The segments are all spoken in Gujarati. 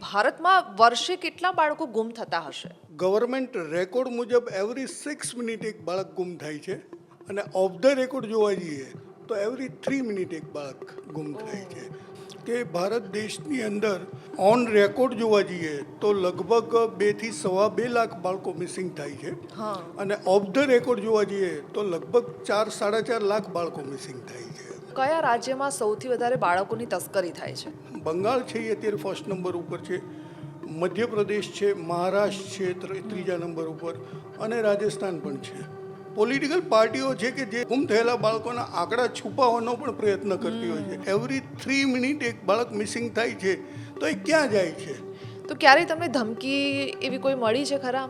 ભારતમાં વર્ષે કેટલા બાળકો ગુમ થતા હશે? ગવર્મેન્ટ રેકોર્ડ મુજબ એવરી 6 મિનિટ એક બાળક ગુમ થાય છે અને ઓફ ધ રેકોર્ડ જોવા જઈએ તો એવરી 3 મિનિટ એક બાળક ગુમ થાય છે. કે ભારત દેશની અંદર ઓન રેકોર્ડ જોવા જઈએ તો લગભગ 2 થી 2.5 લાખ બાળકો મિસિંગ થાય છે અને ઓફ ધ રેકોર્ડ જોવા જઈએ તો લગભગ 4-4.5 લાખ બાળકો મિસિંગ થાય છે. કયા રાજ્યમાં સૌથી વધારે બાળકોની તસ્કરી થાય છે? બંગાળ છે એ અત્યારે ફર્સ્ટ નંબર ઉપર છે, મધ્યપ્રદેશ છે, મહારાષ્ટ્ર છે ત્રીજા નંબર ઉપર અને રાજસ્થાન પણ છે. પોલિટિકલ પાર્ટીઓ છે કે જે ગુમ થયેલા બાળકોના આંકડા છુપાવવાનો પણ પ્રયત્ન કરતી હોય છે. એવરી 3 મિનિટ એક બાળક મિસિંગ થાય છે તો એ ક્યાં જાય છે? તો ક્યારેય તમને ધમકી એવી કોઈ મળી છે ખરા?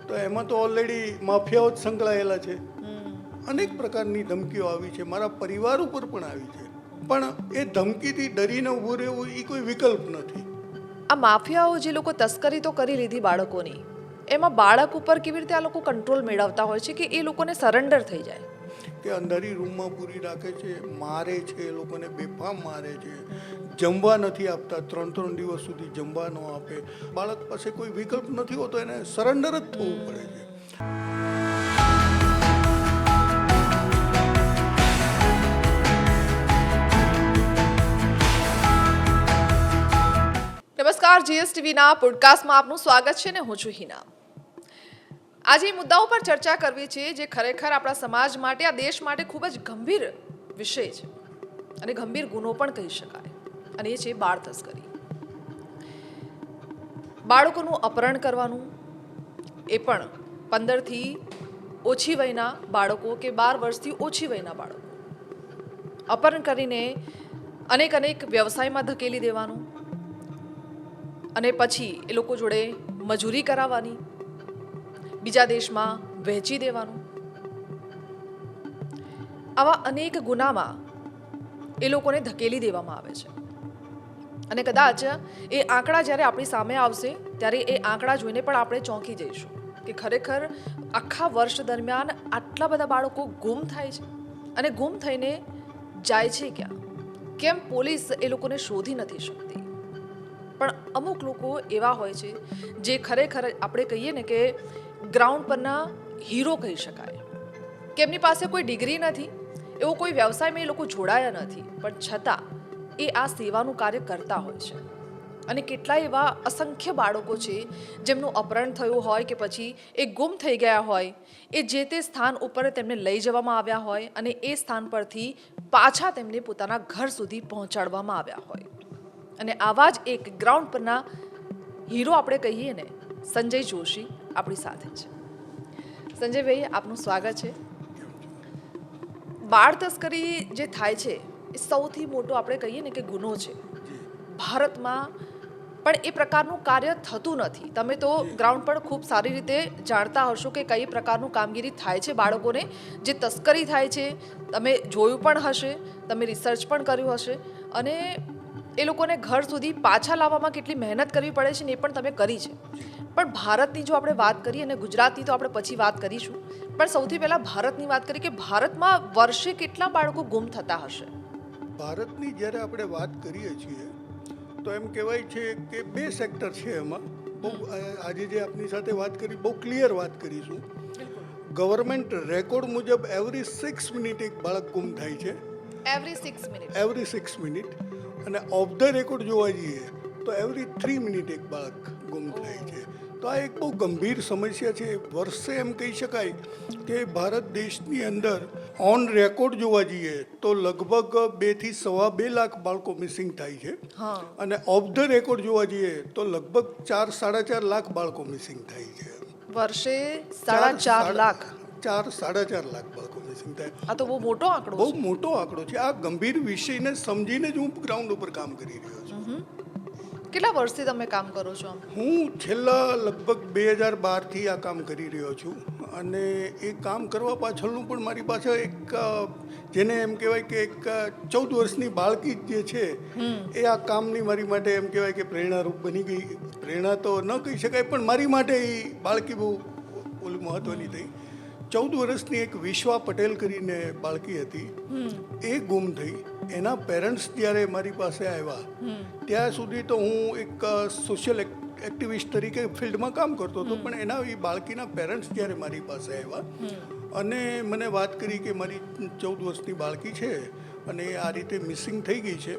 તો એમાં તો ઓલરેડી માફિયાઓ જ સંકળાયેલા છે. અનેક પ્રકારની ધમકીઓ આવી છે, મારા પરિવાર ઉપર પણ આવી છે, પણ એ ધમકીથી ડરીને ઊભું રહેવું એ કોઈ વિકલ્પ નથી. આ માફિયાઓ જે લોકો તસ્કરી તો કરી લીધી બાળકોની, એમાં બાળક ઉપર કેવી રીતે આ લોકો કંટ્રોલ મેળવતા હોય છે કે એ લોકોને સરેન્ડર થઈ જાય? કે અંધારી રૂમમાં પૂરી રાખે છે, મારે છે, એ લોકોને બેફામ મારે છે, જમવા નથી આપતા, 3-3 દિવસ સુધી જમવા ન આપે. બાળક પાસે કોઈ વિકલ્પ નથી હોતો, એને સરેન્ડર જ થવું પડે છે. નમસ્કાર, જીએસટીવીના પોડકાસ્ટમાં આપનું સ્વાગત છે ને હું છું હિના. આજે એ મુદ્દાઓ પર ચર્ચા કરવી છે જે ખરેખર આપણા સમાજ માટે, આ દેશ માટે ખૂબ જ ગંભીર વિષય છે અને ગંભીર ગુનો પણ કહી શકાય, અને એ છે બાળ તસ્કરી. બાળકોનું અપહરણ કરવાનું, એ પણ 15થી ઓછી વયના બાળકો કે 12 વર્ષથી ઓછી વયના બાળકો, અપહરણ કરીને અનેક વ્યવસાયમાં ધકેલી દેવાનું અને પછી એ લોકો જોડે મજૂરી કરાવવાની, બીજા દેશમાં વહેંચી દેવાનું. આવા અનેક ગુનામાં એ લોકોને ધકેલી દેવામાં આવે છે અને કદાચ એ આંકડા જ્યારે આપણી સામે આવશે ત્યારે એ આંકડા જોઈને પણ આપણે ચોંકી જઈશું કે ખરેખર આખા વર્ષ દરમિયાન આટલા બધા બાળકો ગુમ થાય છે અને ગુમ થઈને જાય છે ક્યાં? કેમ પોલીસ એ લોકોને શોધી નથી શકતી? પણ અમુક લોકો એવા હોય છે જે ખરેખર આપણે કહીએ ને કે ગ્રાઉન્ડ પરના હીરો કહી શકાય, કે એમની પાસે કોઈ ડિગ્રી નથી, એવો કોઈ વ્યવસાયમાં એ લોકો જોડાયા નથી, પણ છતાં એ આ સેવાનું કાર્ય કરતા હોય છે. અને કેટલાય એવા અસંખ્ય બાળકો છે જેમનું અપહરણ થયું હોય કે પછી એ ગુમ થઈ ગયા હોય, એ જે તે સ્થાન ઉપર તેમને લઈ જવામાં આવ્યા હોય અને એ સ્થાન પરથી પાછા તેમને પોતાના ઘર સુધી પહોંચાડવામાં આવ્યા હોય. અને આવા જ એક ગ્રાઉન્ડ પરના હીરો આપણે કહીએ ને, સંજય જોશી આપણી સાથે છે. સંજયભાઈ, આપનું સ્વાગત છે. બાળ તસ્કરી જે થાય છે એ સૌથી મોટો આપણે કહીએ ને કે ગુનો છે ભારતમાં, પણ એ પ્રકારનું કાર્ય થતું નથી. તમે તો ગ્રાઉન્ડ પર ખૂબ સારી રીતે જાણતા હશો કે કઈ પ્રકારનું કામગીરી થાય છે, બાળકોને જે તસ્કરી થાય છે તમે જોયું પણ હશે, તમે રિસર્ચ પણ કર્યું હશે, અને એ લોકોને ઘર સુધી પાછા લાવવામાં કેટલી મહેનત કરવી પડે છે ને એ પણ તમે કરી છે. પણ ભારતની જો આપણે વાત કરીએ, અને ગુજરાતની તો આપણે પછી વાત કરીશું, પણ સૌથી પહેલાં ભારતની વાત કરીએ કે ભારતમાં વર્ષે કેટલા બાળકો ગુમ થતા હશે? ભારતની જ્યારે આપણે વાત કરીએ છીએ તો એમ કહેવાય છે કે 2 સેક્ટર છે એમાં. બહુ આજે જે આપની સાથે વાત કરી બહુ ક્લિયર વાત કરીશું. ગવર્મેન્ટ રેકોર્ડ મુજબ એવરી 6 મિનિટ એક બાળક ગુમ થાય છે. Every 6 minute. અને ઓફ ધ રેકોર્ડ જોવા જઈએ તો એવરી 3 મિનિટ એક બાળક ગુમ થાય છે. તો આ એક બહુ ગંભીર સમસ્યા છે. વર્ષે એમ કહી શકાય કે ભારત દેશની અંદર ઓન રેકોર્ડ જોવા જઈએ તો લગભગ 2 થી 2.5 લાખ બાળકો મિસિંગ થાય છે અને ઓફ ધ રેકોર્ડ જોવા જઈએ તો લગભગ 4-4.5 લાખ બાળકો મિસિંગ થાય છે. વર્ષે 4.5 લાખ 4-4.5 લાખ બાળકો મિસિંગ થાય. આ તો બહુ મોટો આંકડો છે. બહુ મોટો આંકડો છે. આ ગંભીર વિષયને સમજીને જ હું ગ્રાઉન્ડ ઉપર કામ કરી રહ્યો છું. કેટલા વર્ષથી તમે કામ કરો છો? હું છેલ્લા લગભગ 2012થી આ કામ કરી રહ્યો છું અને એ કામ કરવા પાછળનું પણ મારી પાસે એક જેને એમ કહેવાય કે એક 14 વર્ષની બાળકી જે છે એ આ કામની મારી માટે એમ કહેવાય કે પ્રેરણારૂપ બની ગઈ. પ્રેરણા તો ન કહી શકાય, પણ મારી માટે એ બાળકી બહુ મહત્ત્વની થઈ. 14 વર્ષની એક વિશ્વા પટેલ કરીને બાળકી હતી, એ ગુમ થઈ. એના પેરેન્ટ્સ જ્યારે મારી પાસે આવ્યા ત્યાં સુધી તો હું એક સોશિયલ એક્ટિવિસ્ટ તરીકે ફિલ્ડમાં કામ કરતો હતો, પણ એના એ બાળકીના પેરેન્ટ્સ જ્યારે મારી પાસે આવ્યા અને મને વાત કરી કે મારી 14 વર્ષની બાળકી છે અને આ રીતે મિસિંગ થઈ ગઈ છે,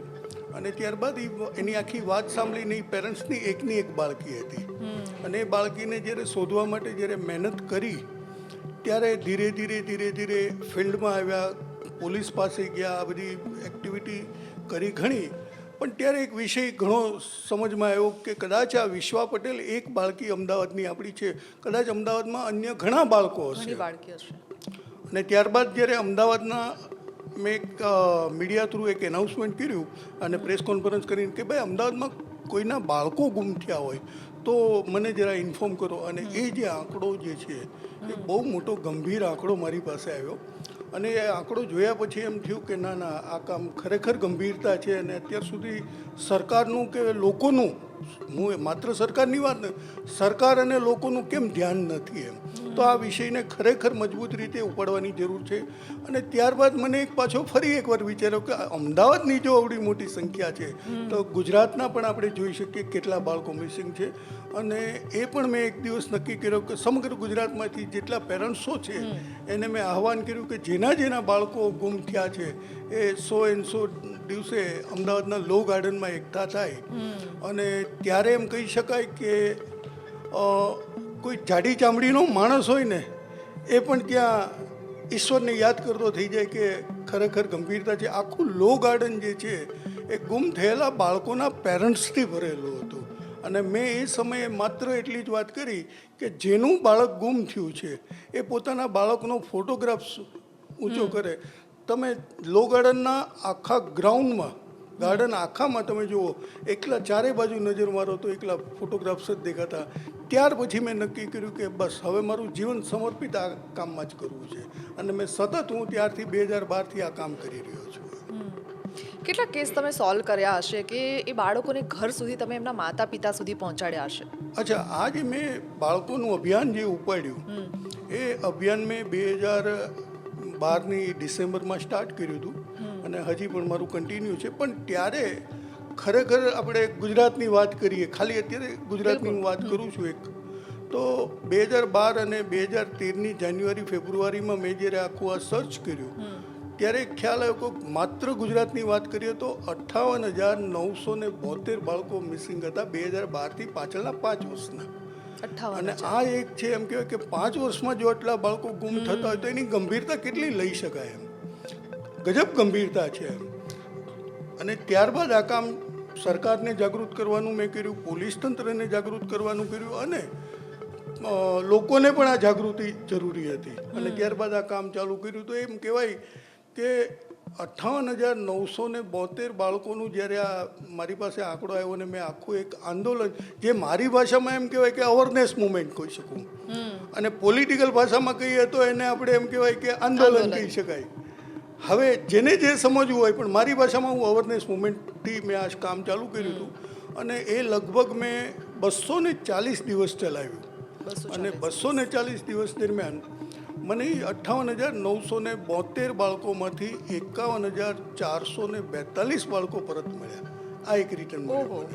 અને ત્યારબાદ એની આખી વાત સાંભળીને એ પેરેન્ટ્સની એકની એક બાળકી હતી, અને એ બાળકીને જ્યારે શોધવા માટે જ્યારે મહેનત કરી ત્યારે ધીરે ધીરે ફિલ્ડમાં આવ્યા, પોલીસ પાસે ગયા, આ બધી એક્ટિવિટી કરી ઘણી. પણ ત્યારે એક વિષય ઘણો સમજમાં આવ્યો કે કદાચ આ વિશ્વા પટેલ એક બાળકી અમદાવાદની આપણી છે, કદાચ અમદાવાદમાં અન્ય ઘણા બાળકો હશે. અને ત્યારબાદ જ્યારે અમદાવાદના મેં એક મીડિયા થ્રુ એક એનાઉન્સમેન્ટ કર્યું અને પ્રેસ કોન્ફરન્સ કરીને કે ભાઈ અમદાવાદમાં કોઈના બાળકો ગુમ થયા હોય તો મને જરા ઇન્ફોર્મ કરો. અને એ જે આંકડો જે છે એ બહુ મોટો ગંભીર આંકડો મારી પાસે આવ્યો, અને એ આંકડો જોયા પછી એમ થયું કે ના ના, આ કામ ખરેખર ગંભીરતા છે. અને અત્યાર સુધી સરકારનું કે લોકોનું, હું માત્ર સરકારની વાત નહીં, સરકાર અને લોકોનું કેમ ધ્યાન નથી એમ, તો આ વિષયને ખરેખર મજબૂત રીતે ઉપાડવાની જરૂર છે. અને ત્યારબાદ મને એક પાછો ફરી એકવાર વિચાર્યો કે અમદાવાદની જો આવડી મોટી સંખ્યા છે તો ગુજરાતના પણ આપણે જોઈ શકીએ કેટલા બાળકો મિસિંગ છે. અને એ પણ મેં એક દિવસ નક્કી કર્યો કે સમગ્ર ગુજરાતમાંથી જેટલા પેરેન્ટ્સો છે એને મેં આહવાન કર્યું કે જેના બાળકો ગુમ થયા છે એ 100 દિવસે અમદાવાદના લો ગાર્ડનમાં એકઠા થાય, અને ત્યારે એમ કહી શકાય કે કોઈ જાડી ચામડીનો માણસ હોય ને એ પણ ત્યાં ઈશ્વરને યાદ કરતો થઈ જાય કે ખરેખર ગંભીરતા છે. આખું લો ગાર્ડન જે છે એ ગુમ થયેલા બાળકોના પેરેન્ટ્સથી ભરેલું હતું. અને મેં એ સમયે માત્ર એટલી જ વાત કરી કે જેનું બાળક ગુમ થયું છે એ પોતાના બાળકનો ફોટોગ્રાફ ઊંચો કરે. તમે લો ગાર્ડનના આખા ગ્રાઉન્ડમાં, ગાર્ડન આખામાં તમે જુઓ, એકલા ચારે બાજુ નજર મારો તો એકલા ફોટોગ્રાફ્સ જ દેખાતા. ત્યાર પછી મેં નક્કી કર્યું કે બસ હવે મારું જીવન સમર્પિત આ કામમાં જ કરવું છે, અને મેં સતત હું ત્યારથી 2012થી આ કામ કરી રહ્યો છું. કેટલા કેસ તમે સોલ્વ કર્યા હશે કે એ બાળકોને ઘર સુધી તમે એમના માતા પિતા સુધી પહોંચાડ્યા હશે? અચ્છા, આ જે મેં બાળકોનું અભિયાન જે ઉપાડ્યું એ અભિયાન મેં 2012ની ડિસેમ્બરમાં સ્ટાર્ટ કર્યું હતું, અને હજી પણ મારું કન્ટિન્યુ છે. પણ ત્યારે ખરેખર આપણે ગુજરાતની વાત કરીએ, ખાલી અત્યારે ગુજરાતની હું વાત કરું છું એક, તો 2012 અને 2013ની જાન્યુઆરી ફેબ્રુઆરીમાં મેં જ્યારે આખું આ સર્ચ કર્યું ત્યારે ખ્યાલ આવ્યો કે માત્ર ગુજરાતની વાત કરીએ તો 58,972 બાળકો મિસિંગ હતા 2012થી પાછળના 5 વર્ષના. અને આ એક છે એમ કહેવાય કે 5 વર્ષમાં જો આટલા બાળકો ગુમ થતા હોય તો એની ગંભીરતા કેટલી લઈ શકાય એમ, ગજબ ગંભીરતા છે એમ. અને ત્યારબાદ આ કામ સરકારને જાગૃત કરવાનું મેં કર્યું, પોલીસ તંત્રને જાગૃત કરવાનું કર્યું, અને લોકોને પણ આ જાગૃતિ જરૂરી હતી. અને ત્યારબાદ આ કામ ચાલુ કર્યું. તો એમ કહેવાય કે 58,972 બાળકોનું જ્યારે આ મારી પાસે આંકડો આવ્યો ને મેં આખું એક આંદોલન, જે મારી ભાષામાં એમ કહેવાય કે અવેરનેસ મુવમેન્ટ કહી શકું, અને પોલિટિકલ ભાષામાં કહીએ તો એને આપણે એમ કહેવાય કે આંદોલન કહી શકાય. હવે જેને જે સમજવું હોય, પણ મારી ભાષામાં હું અવેરનેસ મુવમેન્ટથી મેં આ કામ ચાલુ કર્યું હતું, અને એ લગભગ મેં 240 દિવસ ચલાવ્યું. અને 240 દિવસ દરમિયાન મને 58,972 બાળકોમાંથી 51,442 બાળકો પરત મળ્યા. આ એક રિટર્ન મળ્યું.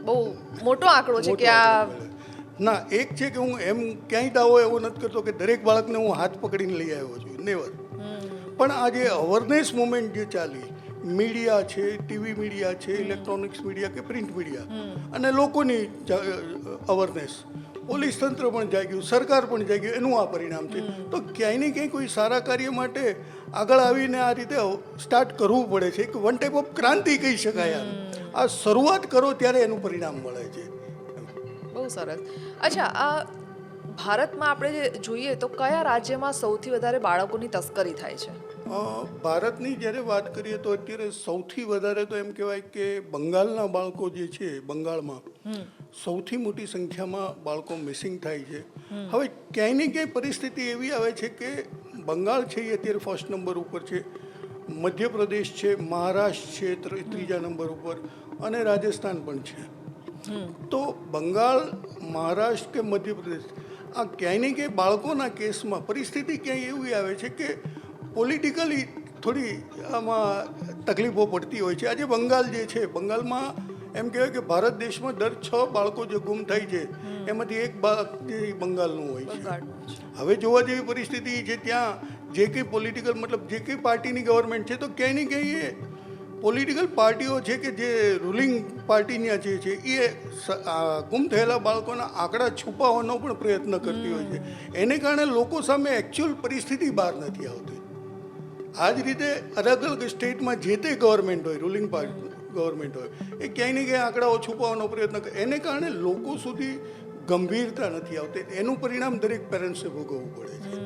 બહુ મોટો આંકડો છે કે આ ના, એક છે કે હું એમ ક્યાંય દાવો એવો નથી કરતો કે દરેક બાળકને હું હાથ પકડીને લઈ આવ્યો છું, નેવર. પણ આ જે અવેરનેસ મુવમેન્ટ જે ચાલી, મીડિયા છે, ટીવી મીડિયા છે, ઇલેક્ટ્રોનિક્સ મીડિયા કે પ્રિન્ટ મીડિયા, અને લોકોની અવેરનેસ, પોલીસ તંત્ર પણ જાગ્યું, સરકાર પણ જાગ્યું, એનું આ પરિણામ છે. તો ક્યાંય ને ક્યાંય કોઈ સારા કાર્ય માટે આગળ આવીને આ રીતે સ્ટાર્ટ કરવું પડે છે. એક વન ટાઈપ ઓફ ક્રાંતિ કહી શકાય. આ શરૂઆત કરો ત્યારે એનું પરિણામ મળે છે. બહુ સરસ. અચ્છા, આ ભારતમાં આપણે જોઈએ તો કયા રાજ્યમાં સૌથી વધારે બાળકોની તસ્કરી થાય છે? ભારતની જ્યારે વાત કરીએ તો અત્યારે સૌથી વધારે તો એમ કહેવાય કે બંગાળના બાળકો જે છે, બંગાળમાં સૌથી મોટી સંખ્યામાં બાળકો મિસિંગ થાય છે. હવે ક્યાંય ને ક્યાંય પરિસ્થિતિ એવી આવે છે કે બંગાળ છે એ અત્યારે ફર્સ્ટ નંબર ઉપર છે, મધ્યપ્રદેશ છે, મહારાષ્ટ્ર છે ત્રીજા નંબર ઉપર, અને રાજસ્થાન પણ છે. તો બંગાળ, મહારાષ્ટ્ર કે મધ્યપ્રદેશ, આ ક્યાંય ને ક્યાંય બાળકોના કેસમાં પરિસ્થિતિ ક્યાંય એવી આવે છે કે પોલિટિકલી થોડી આમાં તકલીફો પડતી હોય છે. આજે બંગાળ જે છે, બંગાળમાં એમ કહેવાય કે ભારત દેશમાં દર 6 બાળકો જે ગુમ થાય છે એમાંથી એક બાળક જે બંગાળનું હોય છે. બંગાળનું છે. હવે જોવા જેવી પરિસ્થિતિ છે, ત્યાં જે કંઈ પોલિટિકલ મતલબ જે કંઈ પાર્ટીની ગવર્મેન્ટ છે, તો ક્યાંય ને ક્યાંય એ પોલિટિકલ પાર્ટીઓ છે કે જે રૂલિંગ પાર્ટીના જે છે એ ગુમ થયેલા બાળકોના આંકડા છુપાવવાનો પણ પ્રયત્ન કરતી હોય છે. એને કારણે લોકો સામે એકચ્યુઅલ પરિસ્થિતિ બહાર નથી આવતી. આ જ રીતે અલગ અલગ સ્ટેટમાં જે તે ગવર્મેન્ટ હોય, રૂલિંગ પાર્ટી ગવર્મેન્ટ હોય, એ ક્યાંય ને ક્યાંય આંકડાઓ છુપાવવાનો પ્રયત્ન કરે. એને કારણે લોકો સુધી ગંભીરતા નથી આવતી. એનું પરિણામ દરેક પેરેન્ટ્સે ભોગવવું પડે છે.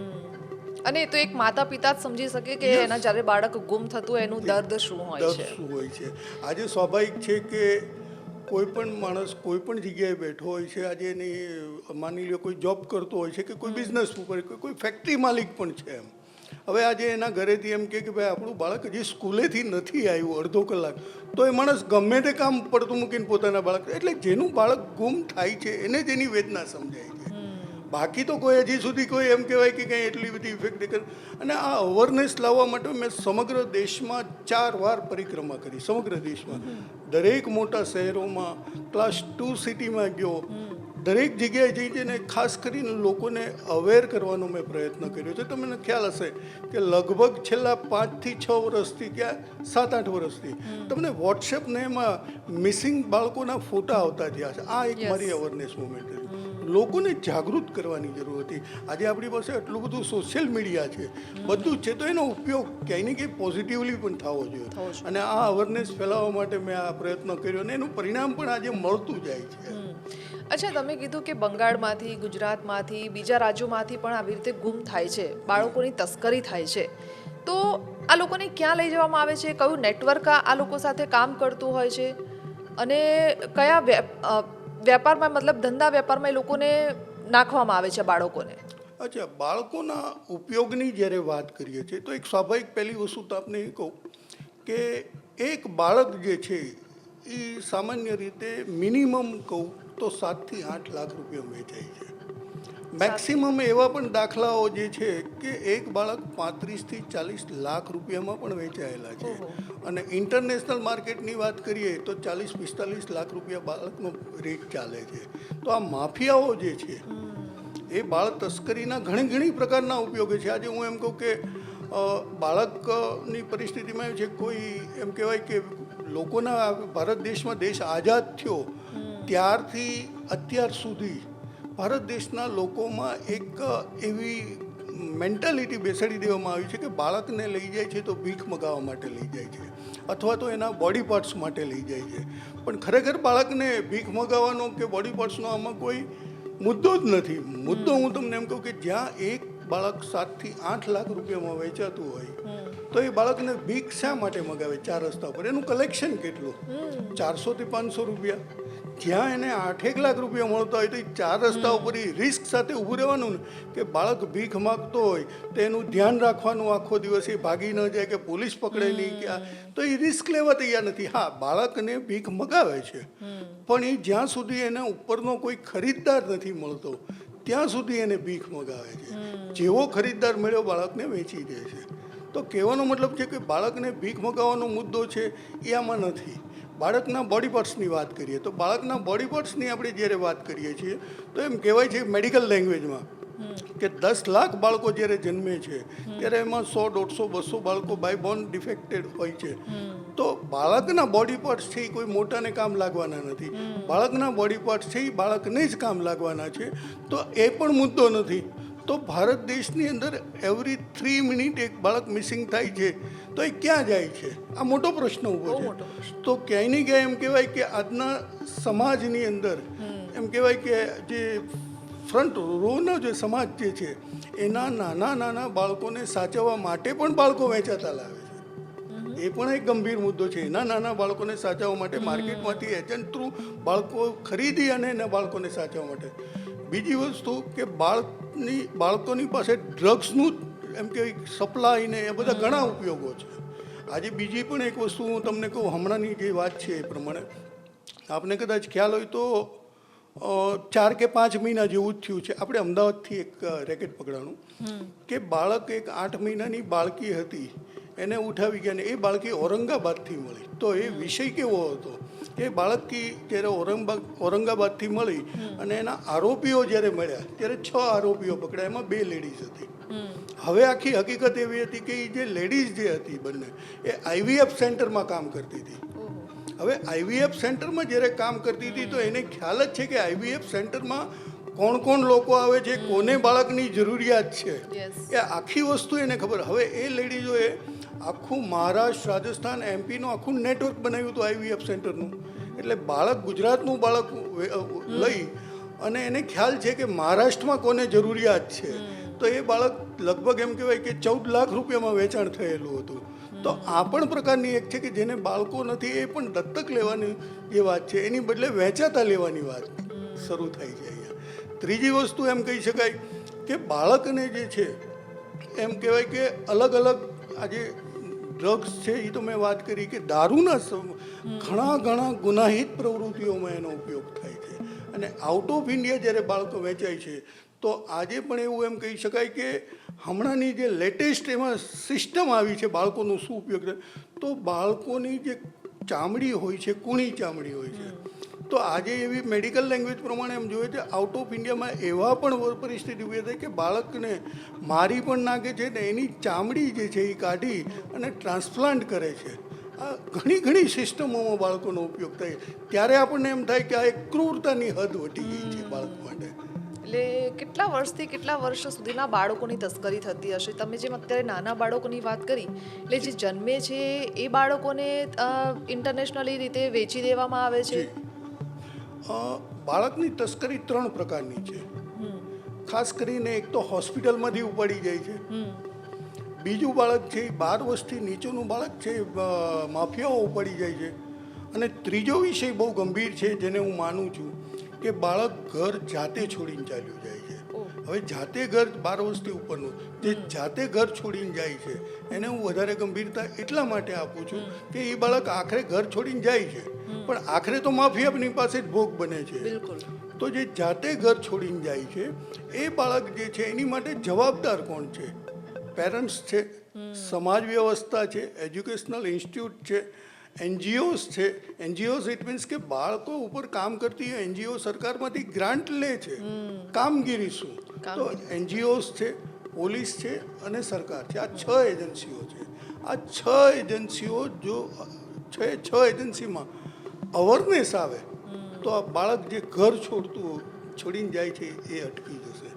અને એ તો એક માતા પિતા જ સમજી શકે કે એના જ્યારે બાળક ગુમ થતું હોય એનું દર્દ શું હોય દર્દ છે. શું હોય છે. આજે સ્વાભાવિક છે કે કોઈ પણ માણસ કોઈ પણ જગ્યાએ બેઠો હોય છે. આજે એની માની લો કોઈ જોબ કરતો હોય છે કે કોઈ બિઝનેસ ઉપર કોઈ ફેક્ટરી માલિક પણ છે. એમ હવે આજે એના ઘરેથી એમ કે ભાઈ આપણું બાળક હજી સ્કૂલેથી નથી આવ્યું અડધો કલાક, તો એ માણસ ગમે તે કામ પડતું મૂકીને પોતાના બાળક, એટલે જેનું બાળક ગુમ થાય છે એને જ એની વેદના સમજાય છે. બાકી તો કોઈ હજી સુધી કોઈ એમ કહેવાય કે કંઈ એટલી બધી ઇફેક્ટ કરે. અને આ અવેરનેસ લાવવા માટે મેં સમગ્ર દેશમાં 4 વાર પરિક્રમા કરી. સમગ્ર દેશમાં દરેક મોટા શહેરોમાં, ક્લાસ 2 સિટીમાં ગયો, દરેક જગ્યાએ જઈને ખાસ કરીને લોકોને અવેર કરવાનો મેં પ્રયત્ન કર્યો છે. તમને ખ્યાલ હશે કે લગભગ છેલ્લા 5 થી 6 વર્ષથી કે 7-8 વર્ષથી તમને વોટ્સએપ ને એમાં મિસિંગ બાળકોના ફોટા આવતા થયા છે. આ એક મારી અવેરનેસ મુવમેન્ટ હતી. લોકોને જાગૃત કરવાની જરૂર હતી. આજે આપણી પાસે આટલું બધું સોશિયલ મીડિયા છે, બધું જ છે, તો એનો ઉપયોગ ક્યાંય ને ક્યાંય પોઝિટિવલી પણ થવો જોઈએ. અને આ અવેરનેસ ફેલાવવા માટે મેં આ પ્રયત્ન કર્યો અને એનું પરિણામ પણ આજે મળતું જાય છે. અચ્છા, તમે કીધું કે બંગાળમાંથી, ગુજરાતમાંથી, બીજા રાજ્યોમાંથી પણ આવી રીતે ગુમ થાય છે, બાળકોની તસ્કરી થાય છે, તો આ લોકોને ક્યાં લઈ જવામાં આવે છે? કયું નેટવર્ક આ લોકો સાથે કામ કરતું હોય છે? અને કયા વેપારમાં, મતલબ ધંધા વેપારમાં એ લોકોને નાખવામાં આવે છે બાળકોને? અચ્છા, બાળકોના ઉપયોગની જ્યારે વાત કરીએ છીએ તો એક સ્વાભાવિક પહેલી વસ્તુ તો આપને એ કહું કે એક બાળક જે છે એ સામાન્ય રીતે મિનિમમ કહું તો 7 થી 8 લાખ રૂપિયા વેચાય છે. મેક્સિમમ એવા પણ દાખલાઓ જે છે કે એક બાળક 35 થી 40 લાખ રૂપિયામાં પણ વેચાયેલા છે. અને ઇન્ટરનેશનલ માર્કેટની વાત કરીએ તો 40-45 લાખ રૂપિયા બાળકનો રેટ ચાલે છે. તો આ માફિયાઓ જે છે એ બાળ તસ્કરીના ઘણી પ્રકારના ઉપયોગ છે. આજે હું એમ કહું કે બાળકની પરિસ્થિતિમાં એવું છે, કોઈ એમ કહેવાય કે લોકોના ભારત દેશમાં દેશ આઝાદ થયો ત્યારથી અત્યાર સુધી ભારત દેશના લોકોમાં એક એવી મેન્ટાલિટી બેસાડી દેવામાં આવી છે કે બાળકને લઈ જાય છે તો ભીખ મગાવવા માટે લઈ જાય છે, અથવા તો એના બોડી પાર્ટ્સ માટે લઈ જાય છે. પણ ખરેખર બાળકને ભીખ મગાવવાનો કે બોડી પાર્ટ્સનો આમાં કોઈ મુદ્દો જ નથી. મુદ્દો હું તમને એમ કહું કે જ્યાં એક બાળક 7 થી 8 લાખ રૂપિયામાં વેચાતું હોય તો એ બાળકને ભીખ શા માટે મગાવે 4 રસ્તા ઉપર? એનું કલેક્શન કેટલું? 400 થી 500 રૂપિયા. જ્યાં એને 8 લાખ રૂપિયા મળતા હોય તો એ 4 રસ્તા ઉપર એ રિસ્ક સાથે ઊભું રહેવાનું ને કે બાળક ભીખ માગતો હોય તો એનું ધ્યાન રાખવાનું આખો દિવસ, એ ભાગી ન જાય કે પોલીસ પકડે નહીં કે તો એ રિસ્ક લેવા તૈયાર નથી. હા, બાળકને ભીખ મગાવે છે પણ એ જ્યાં સુધી એના ઉપરનો કોઈ ખરીદદાર નથી મળતો ત્યાં સુધી એને ભીખ મગાવે છે. જેવો ખરીદદાર મળ્યો બાળકને વેચી દે છે. તો કહેવાનો મતલબ છે કે બાળકને ભીખ મગાવવાનો મુદ્દો છે એ આમાં નથી. બાળકના બોડી પાર્ટ્સની વાત કરીએ તો બાળકના બોડી પાર્ટ્સની આપણે જ્યારે વાત કરીએ છીએ તો એમ કહેવાય છે મેડિકલ લેંગ્વેજમાં કે 10 લાખ બાળકો જ્યારે જન્મે છે ત્યારે એમાં 100, 150, 200 બાળકો બાય બોર્ન ડિફેક્ટેડ હોય છે. તો બાળકના બોડી પાર્ટ્સ છે એ કોઈ મોટાને કામ લાગવાના નથી. બાળકના બોડી પાર્ટ્સ છે એ બાળકને જ કામ લાગવાના છે. તો એ પણ મુદ્દો નથી. તો ભારત દેશની અંદર એવરી 3 મિનિટ એક બાળક મિસિંગ થાય છે તો એ ક્યાં જાય છે? આ મોટો પ્રશ્ન ઊભો છે. તો ક્યાંય ને ક્યાંય એમ કહેવાય કે આજના સમાજની અંદર એમ કહેવાય કે જે ફ્રન્ટ રોનો જે સમાજ જે છે એના નાના બાળકોને સાચવવા માટે પણ બાળકો વેચાતા લાવે છે. એ પણ એક ગંભીર મુદ્દો છે. એના નાના બાળકોને સાચવવા માટે માર્કેટમાંથી એજન્ટ થ્રુ બાળકો ખરીદી અને એના બાળકોને સાચવવા માટે. બીજી વસ્તુ કે બાળકોની પાસે ડ્રગ્સનું એમ કે સપ્લાય ને એ બધા ઘણા ઉપયોગો છે. આજે બીજી પણ એક વસ્તુ હું તમને કહું, હમણાંની જે વાત છે એ પ્રમાણે આપને કદાચ ખ્યાલ હોય તો 4 કે 5 મહિના જેવું જ થયું છે. આપણે અમદાવાદથી એક રેકેટ પકડાણું કે બાળક એક 8 મહિનાની બાળકી હતી, એને ઉઠાવી ગયા ને એ બાળકી ઔરંગાબાદથી મળી. તો એ વિષય કેવો હતો કે બાળકી જ્યારે ઔરંગાબાદથી મળી અને એના આરોપીઓ જ્યારે મળ્યા ત્યારે 6 આરોપીઓ પકડ્યા, એમાં 2 લેડીઝ હતી. હવે આખી હકીકત એવી હતી કે એ જે લેડીઝ જે હતી બંને એ IVF સેન્ટરમાં કામ કરતી હતી. હવે IVF સેન્ટરમાં જ્યારે કામ કરતી હતી તો એને ખ્યાલ જ છે કે IVF સેન્ટરમાં કોણ કોણ લોકો આવે છે, કોને બાળકની જરૂરિયાત છે, એ આખી વસ્તુ એને ખબર. હવે એ લેડીઝોએ આખું મહારાષ્ટ્ર, રાજસ્થાન, MPનું આખું નેટવર્ક બનાવ્યું હતું IVF સેન્ટરનું. એટલે બાળક, ગુજરાતનું બાળક લઈ અને એને ખ્યાલ છે કે મહારાષ્ટ્રમાં કોને જરૂરિયાત છે, તો એ બાળક લગભગ એમ કહેવાય કે 14 લાખ રૂપિયામાં વેચાણ થયેલું હતું. તો આ પણ પ્રકારની એક છે કે જેને બાળકો નથી એ પણ દત્તક લેવાની જે વાત છે એની બદલે વેચાતા લેવાની વાત શરૂ થાય છે અહીંયા. ત્રીજી વસ્તુ એમ કહી શકાય કે બાળકને જે છે એમ કહેવાય કે અલગ અલગ આજે ડ્રગ્સ છે એ તો મેં વાત કરી કે દારૂના ઘણા ગુનાહિત પ્રવૃત્તિઓમાં એનો ઉપયોગ થાય છે. અને આઉટ ઓફ ઇન્ડિયા જ્યારે બાળકો વેચાય છે તો આજે પણ એવું એમ કહી શકાય કે હમણાંની જે લેટેસ્ટ એમાં સિસ્ટમ આવી છે બાળકોનો શું ઉપયોગ છે, તો બાળકોની જે ચામડી હોય છે, કૂણી ચામડી હોય છે, તો આજે એવી મેડિકલ લેંગ્વેજ પ્રમાણે એમ જોઈએ છે આઉટ ઓફ ઇન્ડિયામાં એવા પણ પરિસ્થિતિ ઊભી થાય કે બાળકને મારી પણ નાખે છે ને એની ચામડી જે છે એ કાઢી અને ટ્રાન્સપ્લાન્ટ કરે છે. આ ઘણી સિસ્ટમોમાં બાળકોનો ઉપયોગ થાય ત્યારે આપણને એમ થાય કે આ એક ક્રૂરતાની હદ વટી ગઈ છે બાળક માટે. એટલે કેટલા વર્ષથી કેટલા વર્ષ સુધીના બાળકોની તસ્કરી થતી હશે? તમે જેમ અત્યારે નાના બાળકોની વાત કરી, એટલે જે જન્મે છે એ બાળકોને ઇન્ટરનેશનલી રીતે વેચી દેવામાં આવે છે. બાળકની તસ્કરી 3 પ્રકારની છે. ખાસ કરીને એક તો હોસ્પિટલમાંથી ઉપાડી જાય છે, બીજું બાળક છે 12 વર્ષથી નીચેનું બાળક છે માફિયાઓ ઉપાડી જાય છે, અને ત્રીજો વિષય બહુ ગંભીર છે જેને હું માનું છું કે બાળક ઘર જાતે છોડીને ચાલ્યું જાય છે. હવે જાતે ઘર 12 વર્ષથી ઉપરનું જે જાતે ઘર છોડીને જાય છે એને હું વધારે ગંભીરતા એટલા માટે આપું છું કે એ બાળક આખરે ઘર છોડીને જાય છે પણ આખરે તો માફિયાની પાસે જ ભોગ બને છે. તો જે જાતે ઘર છોડીને જાય છે એ બાળક જે છે એની માટે જવાબદાર કોણ છે? પેરેન્ટ્સ છે, સમાજ વ્યવસ્થા છે, એજ્યુકેશનલ ઇન્સ્ટિટ્યૂટ છે, NGOs છે. NGOs ઇટ મીન્સ કે બાળકો ઉપર કામ કરતી NGO સરકારમાંથી ગ્રાન્ટ લે છે. કામગીરી શું? તો NGOs છે, પોલીસ છે અને સરકાર છે. આ 6 એજન્સીઓ છે. આ 6 એજન્સીઓ જો 6 એજન્સીમાં અવેરનેસ આવે તો આ બાળક જે ઘર છોડીને જાય છે એ અટકી જશે.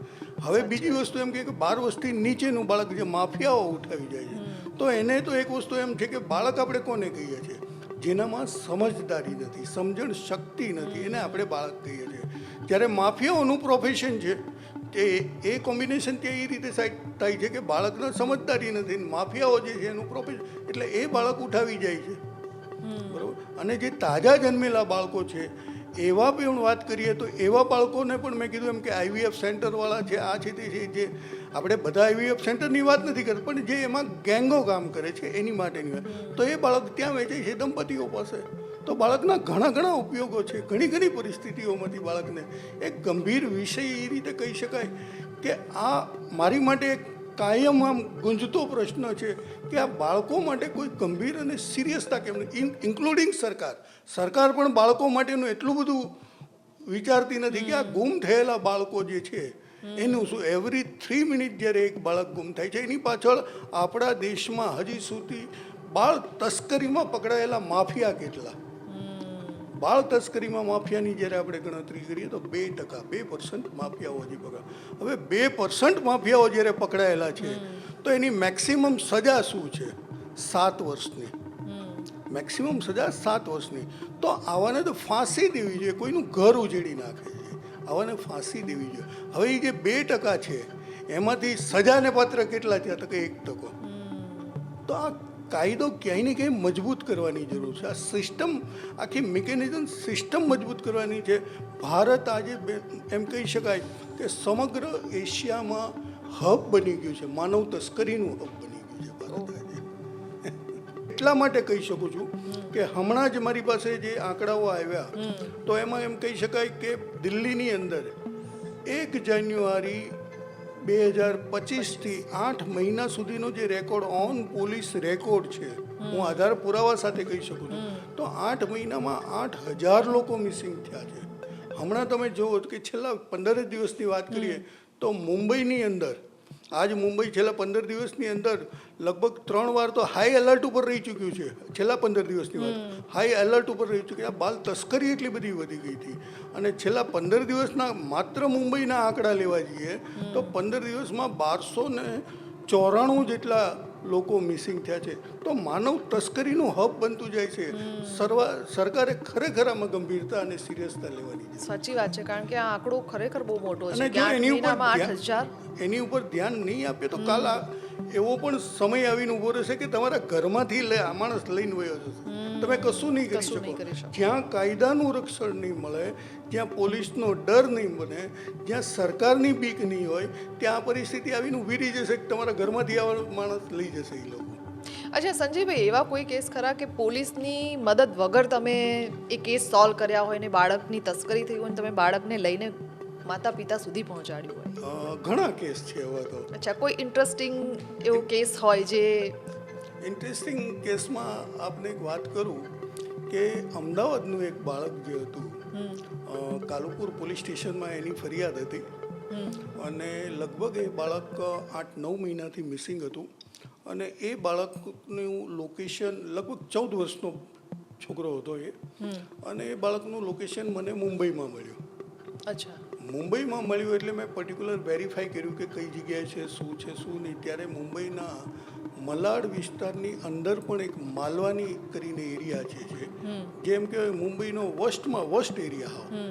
હવે બીજી વસ્તુ એમ કે 12 વર્ષથી નીચેનું બાળક જે માફિયાઓ ઉઠાવી જાય છે તો એને તો એક વસ્તુ એમ છે કે બાળક આપણે કોને કહીએ છીએ? જેનામાં સમજદારી નથી, સમજણ શક્તિ નથી, એને આપણે બાળક કહીએ છીએ. જ્યારે માફિયાઓનું પ્રોફેશન છે તે એ કોમ્બિનેશન તે એ રીતે થાય છે કે બાળકને સમજદારી નથી, માફિયાઓ જે છે એનું પ્રોફેશન, એટલે એ બાળક ઉઠાવી જાય છે. બરાબર. અને જે તાજા જન્મેલા બાળકો છે એવા પણ વાત કરીએ તો એવા બાળકોને પણ મેં કીધું એમ કે IVF સેન્ટરવાળા છે, આ છે તે છે, જે આપણે બધા IVF સેન્ટરની વાત નથી કરતા પણ જે એમાં ગેંગો કામ કરે છે એની માટેની વાત, તો એ બાળક ત્યાં વેચાય છે દંપતીઓ પાસે. તો બાળકના ઘણા ઉપયોગો છે. ઘણી પરિસ્થિતિઓમાંથી બાળકને એક ગંભીર વિષય એ રીતે કહી શકાય કે આ મારી માટે એક કાયમ આમ ગુંજતો પ્રશ્ન છે કે આ બાળકો માટે કોઈ ગંભીર અને સિરિયસતા કેમ નહીં, ઇન્ક્લુડિંગ સરકાર પણ બાળકો માટેનું એટલું બધું વિચારતી નથી કે આ ગુમ થયેલા બાળકો જે છે એનું શું. એવરી 3 મિનિટ જ્યારે એક બાળક ગુમ થાય છે એની પાછળ આપણા દેશમાં હજી સુધી બાળ તસ્કરીમાં પકડાયેલા માફિયા કેટલા? બાળ તસ્કરીમાં માફિયાની જ્યારે આપણે ગણતરી કરીએ તો 2% માફિયાઓ હજી પકડા. હવે 2% માફિયાઓ જ્યારે પકડાયેલા છે તો એની મેક્સિમમ સજા શું છે? 7 વર્ષની. મેક્સિમમ સજા 7 વર્ષની. તો આવાને તો ફાંસી દેવી જોઈએ. કોઈનું ઘર ઉજેડી નાખે છે, આવાને ફાંસી દેવી જોઈએ. હવે એ જે 2% છે એમાંથી સજાને પાત્ર કેટલા થયા? તો કે 1%. તો આ કાયદો ક્યાંય ને ક્યાંય મજબૂત કરવાની જરૂર છે. આ સિસ્ટમ, આખી મિકેનિઝમ સિસ્ટમ મજબૂત કરવાની છે. ભારત આજે એમ કહી શકાય કે સમગ્ર એશિયામાં હબ બની ગયું છે, માનવ તસ્કરીનું હબ બની ગયું છે ભારત આજે. એટલા માટે કહી શકું છું કે કે હમણાં જ મારી પાસે જે આંકડાઓ આવ્યા તો એમાં એમ કહી શકાય કે દિલ્હીની અંદર 1 જાન્યુઆરી 2025થી 8 મહિના સુધીનો જે રેકોર્ડ ઓન પોલીસ રેકોર્ડ છે, હું આધાર પુરાવા સાથે કહી શકું છું, તો 8 મહિનામાં 8,000 લોકો મિસિંગ થયા છે. હમણાં તમે જુઓ કે છેલ્લા 15 દિવસની વાત કરીએ તો મુંબઈની અંદર આજ મુંબઈ છેલ્લા 15 દિવસની અંદર લગભગ 3 વાર તો હાઈ એલર્ટ ઉપર રહી ચૂક્યું છે. છેલ્લા 15 દિવસની વાત હાઈ એલર્ટ ઉપર રહી ચૂક્યું. આ બાલ તસ્કરી એટલી બધી વધી ગઈ હતી અને છેલ્લા 15 દિવસના માત્ર મુંબઈના આંકડા લેવા જઈએ તો 15 દિવસમાં 1294 જેટલા લોકો મિસિંગ થયા છે. તો માનવ તસ્કરીનું હબ બનતું જાય છે. સરકારે ખરેખર આમાં ગંભીરતા અને સિરિયસતા લેવાની છે. સાચી વાત છે, કારણ કે આ આંકડો ખરેખર બહુ મોટો છે અને કે જો 8 મહિનામાં 8,000. એની ઉપર ધ્યાન નહીં આપે તો કાલ એવો પણ સમય આવીને ઊભો રહેશે કે તમારા ઘરમાંથી આ માણસ લઈને વયો જશે, તમે કશું નહીં કરી શકો. જ્યાં કાયદાનું રક્ષણ નહીં મળે, જ્યાં પોલીસનો ડર નહીં બને, જ્યાં સરકારની બીક નહીં હોય, ત્યાં પરિસ્થિતિ આવીને ઊભી રહી જશે કે તમારા ઘરમાંથી આવા માણસ લઈ જશે એ લોકો. અચ્છા સંજયભાઈ, એવા કોઈ કેસ ખરા કે પોલીસની મદદ વગર તમે એ કેસ સોલ્વ કર્યા હોય ને બાળકની તસ્કરી થઈ હોય ને તમે બાળકને લઈને માતા પિતા સુધી પહોંચાડ્યું હોય? ઘણા કેસ છે એવા તો. અચ્છા, કોઈ ઇન્ટરેસ્ટિંગ એવો કેસ હોય જે? ઇન્ટરેસ્ટિંગ કેસમાં આપને એક વાત કરું કે અમદાવાદનું એક બાળક જે હતું, કાલુપુર પોલીસ સ્ટેશનમાં એની ફરિયાદ હતી અને લગભગ એ બાળક 8-9 મહિનાથી મિસિંગ હતું અને એ બાળકનું લોકેશન લગભગ 14 વર્ષનો છોકરો હતો એ, અને એ બાળકનું લોકેશન મને મુંબઈમાં મળ્યું. અચ્છા. મુંબઈમાં મળ્યું એટલે મેં પર્ટિક્યુલર વેરીફાઈ કર્યું કે કઈ જગ્યાએ છે, શું છે શું નહીં. ત્યારે મુંબઈના મલાડ વિસ્તારની અંદર પણ એક માલવાની કરીને એરિયા છે, જેમ કે મુંબઈનો વર્સ્ટમાં વર્સ્ટ એરિયા હોય,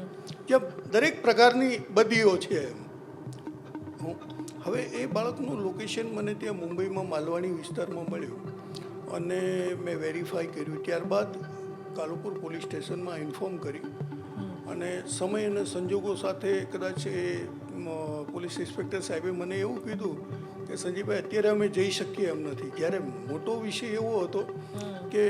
જ્યાં દરેક પ્રકારની બદીઓ છે એમ. હવે એ બાળકનું લોકેશન મને ત્યાં મુંબઈમાં માલવાણી વિસ્તારમાં મળ્યું અને મેં વેરીફાઈ કર્યું. ત્યારબાદ કાલુપુર પોલીસ સ્ટેશનમાં ઇન્ફોર્મ કરી અને સમય અને સંજોગો સાથે કદાચ એ પોલીસ ઇન્સ્પેક્ટર સાહેબે મને એવું કીધું કે સંજીભાઈ અત્યારે અમે જઈ શકીએ એમ નથી. જ્યારે મોટો વિષય એવો હતો કે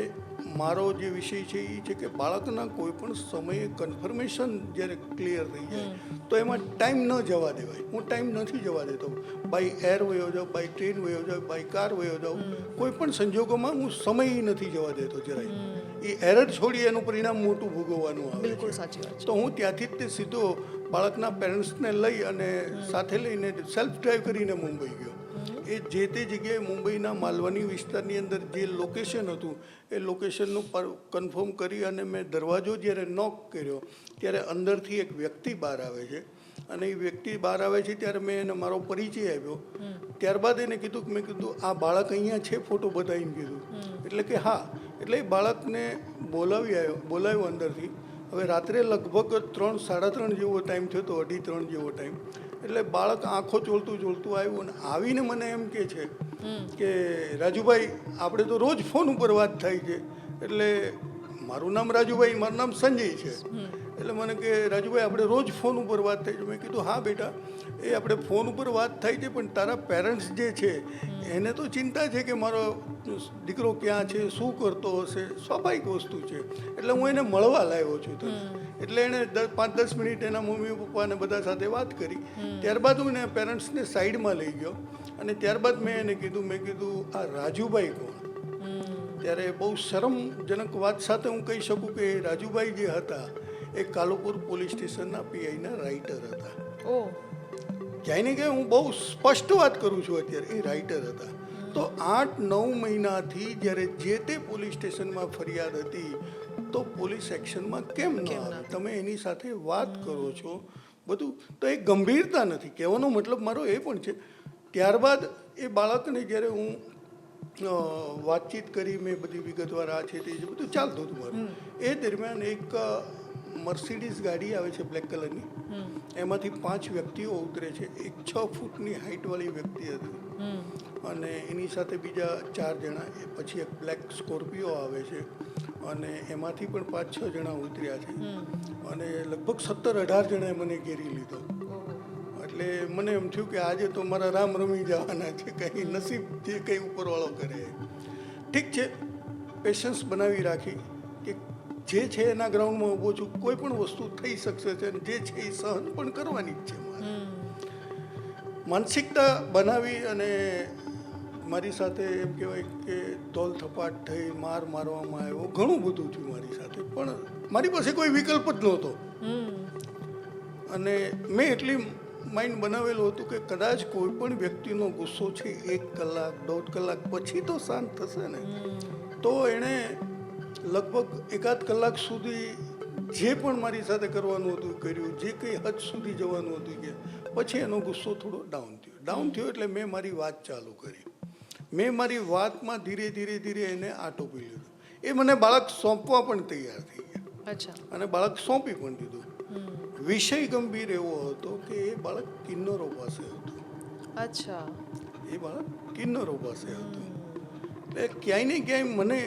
મારો જે વિષય છે એ છે કે બાળકના કોઈ પણ સમયે કન્ફર્મેશન જ્યારે ક્લિયર થઈ જાય તો એમાં ટાઈમ ન જવા દેવાય. હું ટાઈમ નથી જવા દેતો. બાય એર વયો જાઉં, બાય ટ્રેન વયો જાઉં, બાય કાર વયો જાઉં, કોઈ પણ સંજોગોમાં હું સમય નથી જવા દેતો જરાય. એ એરર છોડી એનું પરિણામ મોટું ભોગવવાનું આવે. બિલકુલ સાચી વાત છે. તો હું ત્યાંથી જ તે સીધો બાળકના પેરેન્ટ્સને લઈ અને સાથે લઈને સેલ્ફ ડ્રાઈવ કરીને મુંબઈ ગયો. એ જે તે જગ્યાએ મુંબઈના માલવાની વિસ્તારની અંદર જે લોકેશન હતું એ લોકેશનનું કન્ફર્મ કરી અને મેં દરવાજો જ્યારે નોક કર્યો ત્યારે અંદરથી એક વ્યક્તિ બહાર આવે છે અને એ વ્યક્તિ બહાર આવે છે ત્યારે મેં એને મારો પરિચય આપ્યો. ત્યારબાદ એને કીધું કે મેં કીધું આ બાળક અહીંયા છે, ફોટો બતાવીને કીધું. એટલે કે હા. એટલે એ બાળકને બોલાવ્યો અંદરથી. હવે રાત્રે લગભગ 3-3:30 જેવો ટાઈમ થયો હતો, 2:30 જેવો ટાઈમ. એટલે બાળક આંખો ચોળતું આવ્યું અને આવીને મને એમ કહે છે કે રાજુભાઈ આપણે તો રોજ ફોન ઉપર વાત થાય છે. એટલે મારું નામ રાજુભાઈ, મારું નામ સંજય છે. એટલે મને કે રાજુભાઈ આપણે રોજ ફોન ઉપર વાત થાય છે. મેં કીધું હા બેટા, એ આપણે ફોન ઉપર વાત થાય છે પણ તારા પેરેન્ટ્સ જે છે એને તો ચિંતા છે કે મારો દીકરો ક્યાં છે, શું કરતો હશે, સ્વાભાવિક વસ્તુ છે. એટલે હું એને મળવા લાવ્યો છું તને. એટલે એણે 5-10 મિનિટ એના મમ્મી પપ્પાને બધા સાથે વાત કરી. ત્યારબાદ હું એને પેરેન્ટ્સને સાઈડમાં લઈ ગયો અને ત્યારબાદ મેં એને કીધું, મેં કીધું આ રાજુભાઈ કોણ? ત્યારે બહુ શરમજનક વાત સાથે હું કહી શકું કે રાજુભાઈ જે હતા એ કાલુપુર પોલીસ સ્ટેશનના પીઆઈના રાઇટર હતા. ક્યાંય ને ક્યાંય હું બહુ સ્પષ્ટ વાત કરું છું, અત્યારે એ રાઇટર હતા. તો 8-9 મહિનાથી જ્યારે જે તે પોલીસ સ્ટેશનમાં ફરિયાદ હતી તો પોલીસ એક્શનમાં કેમ ન આવે? તમે એની સાથે વાત કરો છો બધું, તો એ ગંભીરતા નથી. કહેવાનો મતલબ મારો એ પણ છે. ત્યારબાદ એ બાળકને જ્યારે હું વાતચીત કરી, મેં બધી વિગતવાર આ છે તે બધું ચાલતું હતું મારું. એ દરમિયાન એક મર્સિડીઝ ગાડી આવે છે બ્લેક કલરની, એમાંથી 5 વ્યક્તિઓ ઉતરે છે. એક 6 ફૂટની હાઇટવાળી વ્યક્તિ હતી અને એની સાથે બીજા 4 જણા. પછી એક બ્લેક સ્કોર્પિયો આવે છે અને એમાંથી પણ 5-6 જણા ઉતર્યા છે અને લગભગ 17-18 જણાએ મને ઘેરી લીધો. એટલે મને એમ થયું કે આજે તો મારા રામ રમી જવાના છે, કંઈ નસીબ જે કંઈ ઉપરવાળો કરે. ઠીક છે, પેશન્સ બનાવી રાખી કે જે છે એના ગ્રાઉન્ડમાં ઊભો છું, કોઈ પણ વસ્તુ થઈ શકશે છે અને જે છે એ સહન પણ કરવાની જ છે મારે. માનસિકતા બનાવી અને મારી સાથે એમ કહેવાય કે ધોલ થપાટ થઈ, માર મારવામાં આવ્યો, ઘણું બધું થયું મારી સાથે, પણ મારી પાસે કોઈ વિકલ્પ જ નહોતો. અને મેં એટલી માઇન્ડ બનાવેલું હતું કે કદાચ કોઈ પણ વ્યક્તિનો ગુસ્સો છે 1 કલાક 1.5 કલાક પછી તો શાંત થશે ને, તો એણે લગભગ 1-8 કલાક સુધી જે પણ મારી સાથે કરવાનું હતું કર્યું, જે કંઈ હદ સુધી જવાનું હતું કે પછી એનો ગુસ્સો થોડો ડાઉન થયો એટલે મેં મારી વાત ચાલુ કરી. મેં મારી વાતમાં ધીરે ધીરે એને આટોપી લીધું. એ મને બાળક સોંપવા પણ તૈયાર થઈ ગયા. અચ્છા. અને બાળક સોંપી પણ દીધું. વિષય ગંભીર એવો હતો કે એ બાળક કિન્નરો પાસે હતું. અચ્છા. એ બાળક કિન્નરો પાસે હતું. એટલે ક્યાંય ને ક્યાંય મને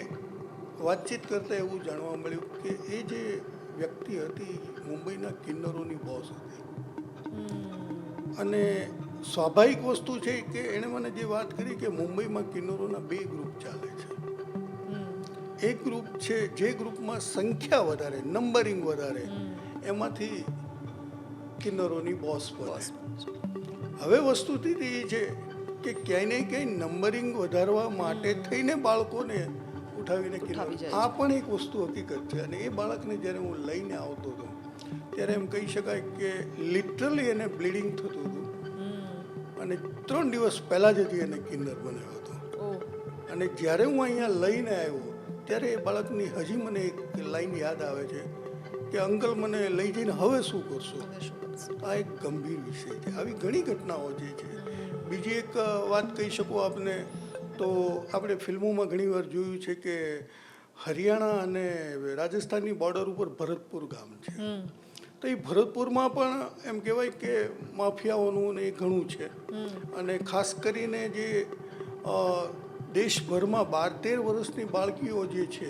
વાતચીત કરતાં એવું જાણવા મળ્યું કે એ જે વ્યક્તિ હતી મુંબઈના કિન્નરોની બોસ હતી. અને સ્વાભાવિક વસ્તુ છે કે એણે મને જે વાત કરી કે મુંબઈમાં કિન્નરોના 2 ગ્રુપ ચાલે છે. એક ગ્રુપ છે જે ગ્રુપમાં સંખ્યા વધારે, નંબરિંગ વધારે, એમાંથી કિન્નરોની બોસ બને. હવે વસ્તુ એ છે કે ક્યાંય ને ક્યાંય નંબરિંગ વધારવા માટે થઈને બાળકોને ઉઠાવીને કિન્નર, આ પણ એક વસ્તુ હકીકત છે. અને એ બાળકને જ્યારે હું લઈને આવતો હતો ત્યારે એમ કહી શકાય કે લિટરલી એને બ્લીડિંગ થતું હતું. અને 3 દિવસ પહેલાં જ એને કિન્નર બનાવ્યો હતો. અને જ્યારે હું અહીંયા લઈને આવ્યો ત્યારે એ બાળકની હજી મને એક લાઈન યાદ આવે છે કે અંકલ મને લઈ જઈને હવે શું કરશો. આ એક ગંભીર વિષય છે. આવી ઘણી ઘટનાઓ જે છે. બીજી એક વાત કહી શકું આપને તો આપણે ફિલ્મોમાં ઘણીવાર જોયું છે કે હરિયાણા અને રાજસ્થાનની બોર્ડર ઉપર ભરતપુર ગામ છે. તો એ ભરતપુરમાં પણ એમ કહેવાય કે માફિયાઓનું ને એ ઘણું છે. અને ખાસ કરીને જે દેશભરમાં 12-13 વર્ષની બાળકીઓ જે છે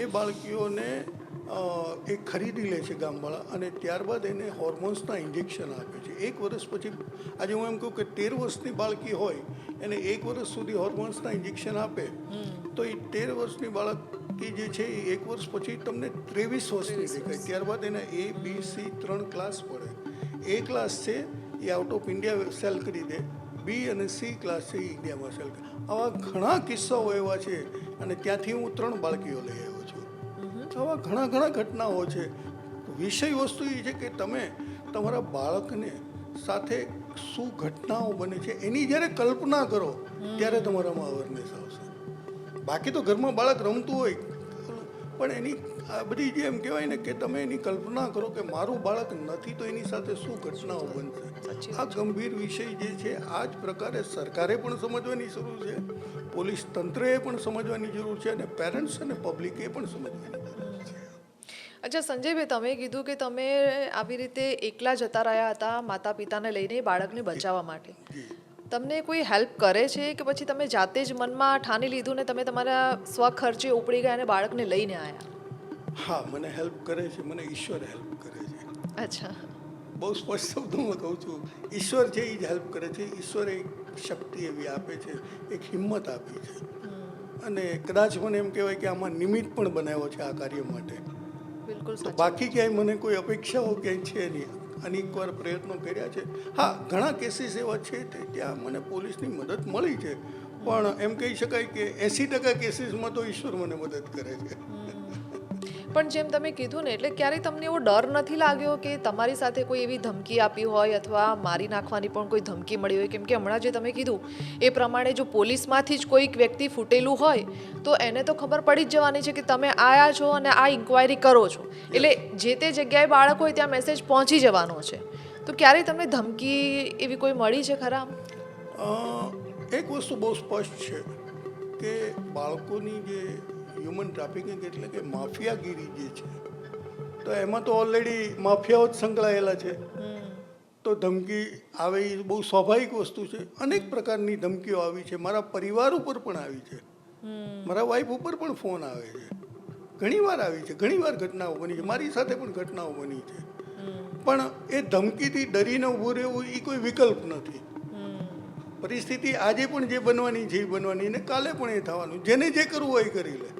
એ બાળકીઓને એ ખરીદી લે છે ગામવાળા, અને ત્યારબાદ એને હોર્મોન્સના ઇન્જેક્શન આપે છે. 1 વર્ષ પછી, આજે હું એમ કહું કે 13 વર્ષની બાળકી હોય એને 1 વર્ષ સુધી હોર્મોન્સના ઇન્જેક્શન આપે તો એ 13 વર્ષની બાળકી જે છે એ 1 વર્ષ પછી તમને 23 વર્ષની દેખાય. ત્યારબાદ એને ABC 3 ક્લાસ પડે. A ક્લાસ છે એ આઉટ ઓફ ઇન્ડિયા સેલ કરી દે, B અને C ક્લાસ છે એ ઇન્ડિયામાં સેલ કરે. આવા ઘણા કિસ્સાઓ એવા છે. અને ત્યાંથી હું 3 બાળકીઓ લઈ આવ્યો છું. આવા ઘણા ઘટનાઓ છે. વિષય વસ્તુ એ છે કે તમે તમારા બાળકને સાથે શું ઘટનાઓ બને છે એની જ્યારે કલ્પના કરો ત્યારે તમારામાં અવેરનેસ આવશે. બાકી તો ઘરમાં બાળક રમતું હોય પણ એની આ બધી જે એમ કહેવાય ને કે તમે એની કલ્પના કરો કે મારું બાળક નથી તો એની સાથે શું ઘટનાઓ બનશે. આ ગંભીર વિષય જે છે આ જ પ્રકારે સરકારે પણ સમજવાની જરૂર છે, પોલીસ તંત્રએ પણ સમજવાની જરૂર છે, અને પેરેન્ટ્સ અને પબ્લિકે પણ સમજવાની જરૂર છે. અચ્છા સંજયભાઈ, તમે કીધું કે તમે આવી રીતે એકલા જતા રહ્યા હતા માતા પિતાને લઈને બાળકને બચાવવા માટે. તમને કોઈ હેલ્પ કરે છે કે પછી તમે જાતે જ મનમાં ઠાની લીધું ને તમે તમારા સ્વખર્ચે ઉપડી ગયા અને બાળકને લઈને આવ્યા? હા, મને હેલ્પ કરે છે, મને ઈશ્વર હેલ્પ કરે છે. અચ્છા. બહુ સ્પષ્ટ શબ્દોમાં કહું છું, ઈશ્વર છે એ જ હેલ્પ કરે છે. ઈશ્વરે એક શક્તિ એવી આપે છે, એક હિંમત આપી છે. અને કદાચ મને એમ કહેવાય કે આમાં નિમિત્ત પણ બનાવ્યો છે આ કાર્ય માટે. બિલકુલ. તો બાકી ક્યાંય મને કોઈ અપેક્ષાઓ ક્યાંય છે નહીં. અનેકવાર પ્રયત્નો કર્યા છે. હા, ઘણા કેસીસ એવા છે ત્યાં મને પોલીસની મદદ મળી છે, પણ એમ કહી શકાય કે 80% કેસીસમાં તો ઈશ્વર મને મદદ કરે છે. પણ જેમ તમે કીધું ને, એટલે ક્યારેય તમને એવો ડર નથી લાગ્યો કે તમારી સાથે કોઈ એવી ધમકી આપી હોય અથવા મારી નાખવાની પણ કોઈ ધમકી મળી હોય? કેમ કે હમણાં જે તમે કીધું એ પ્રમાણે જો પોલીસમાંથી જ કોઈક વ્યક્તિ ફૂટેલું હોય તો એને તો ખબર પડી જ જવાની છે કે તમે આયા છો અને આ ઇન્ક્વાયરી કરો છો, એટલે જે તે જગ્યાએ બાળક હોય ત્યાં મેસેજ પહોંચી જવાનો છે. તો ક્યારેય તમને ધમકી એવી કોઈ મળી છે ખરા? એક વસ્તુ બહુ સ્પષ્ટ છે કે બાળકોની જે હ્યુમન ટ્રાફિકિંગ એટલે કે માફિયાગીરી જે છે, તો એમાં તો ઓલરેડી માફિયાઓ જ સંકળાયેલા છે. તો ધમકી આવે એ બહુ સ્વાભાવિક વસ્તુ છે. અનેક પ્રકારની ધમકીઓ આવી છે. મારા પરિવાર ઉપર પણ આવી છે, મારા વાઈફ ઉપર પણ ફોન આવે છે, ઘણીવાર આવી છે, ઘણીવાર ઘટનાઓ બની છે, મારી સાથે પણ ઘટનાઓ બની છે. પણ એ ધમકીથી ડરીને ઊભું રહેવું એ કોઈ વિકલ્પ નથી. પરિસ્થિતિ આજે પણ જે બનવાની છે એ બનવાની, ને કાલે પણ એ થવાનું. જેને જે કરવું હોય એ કરી લે.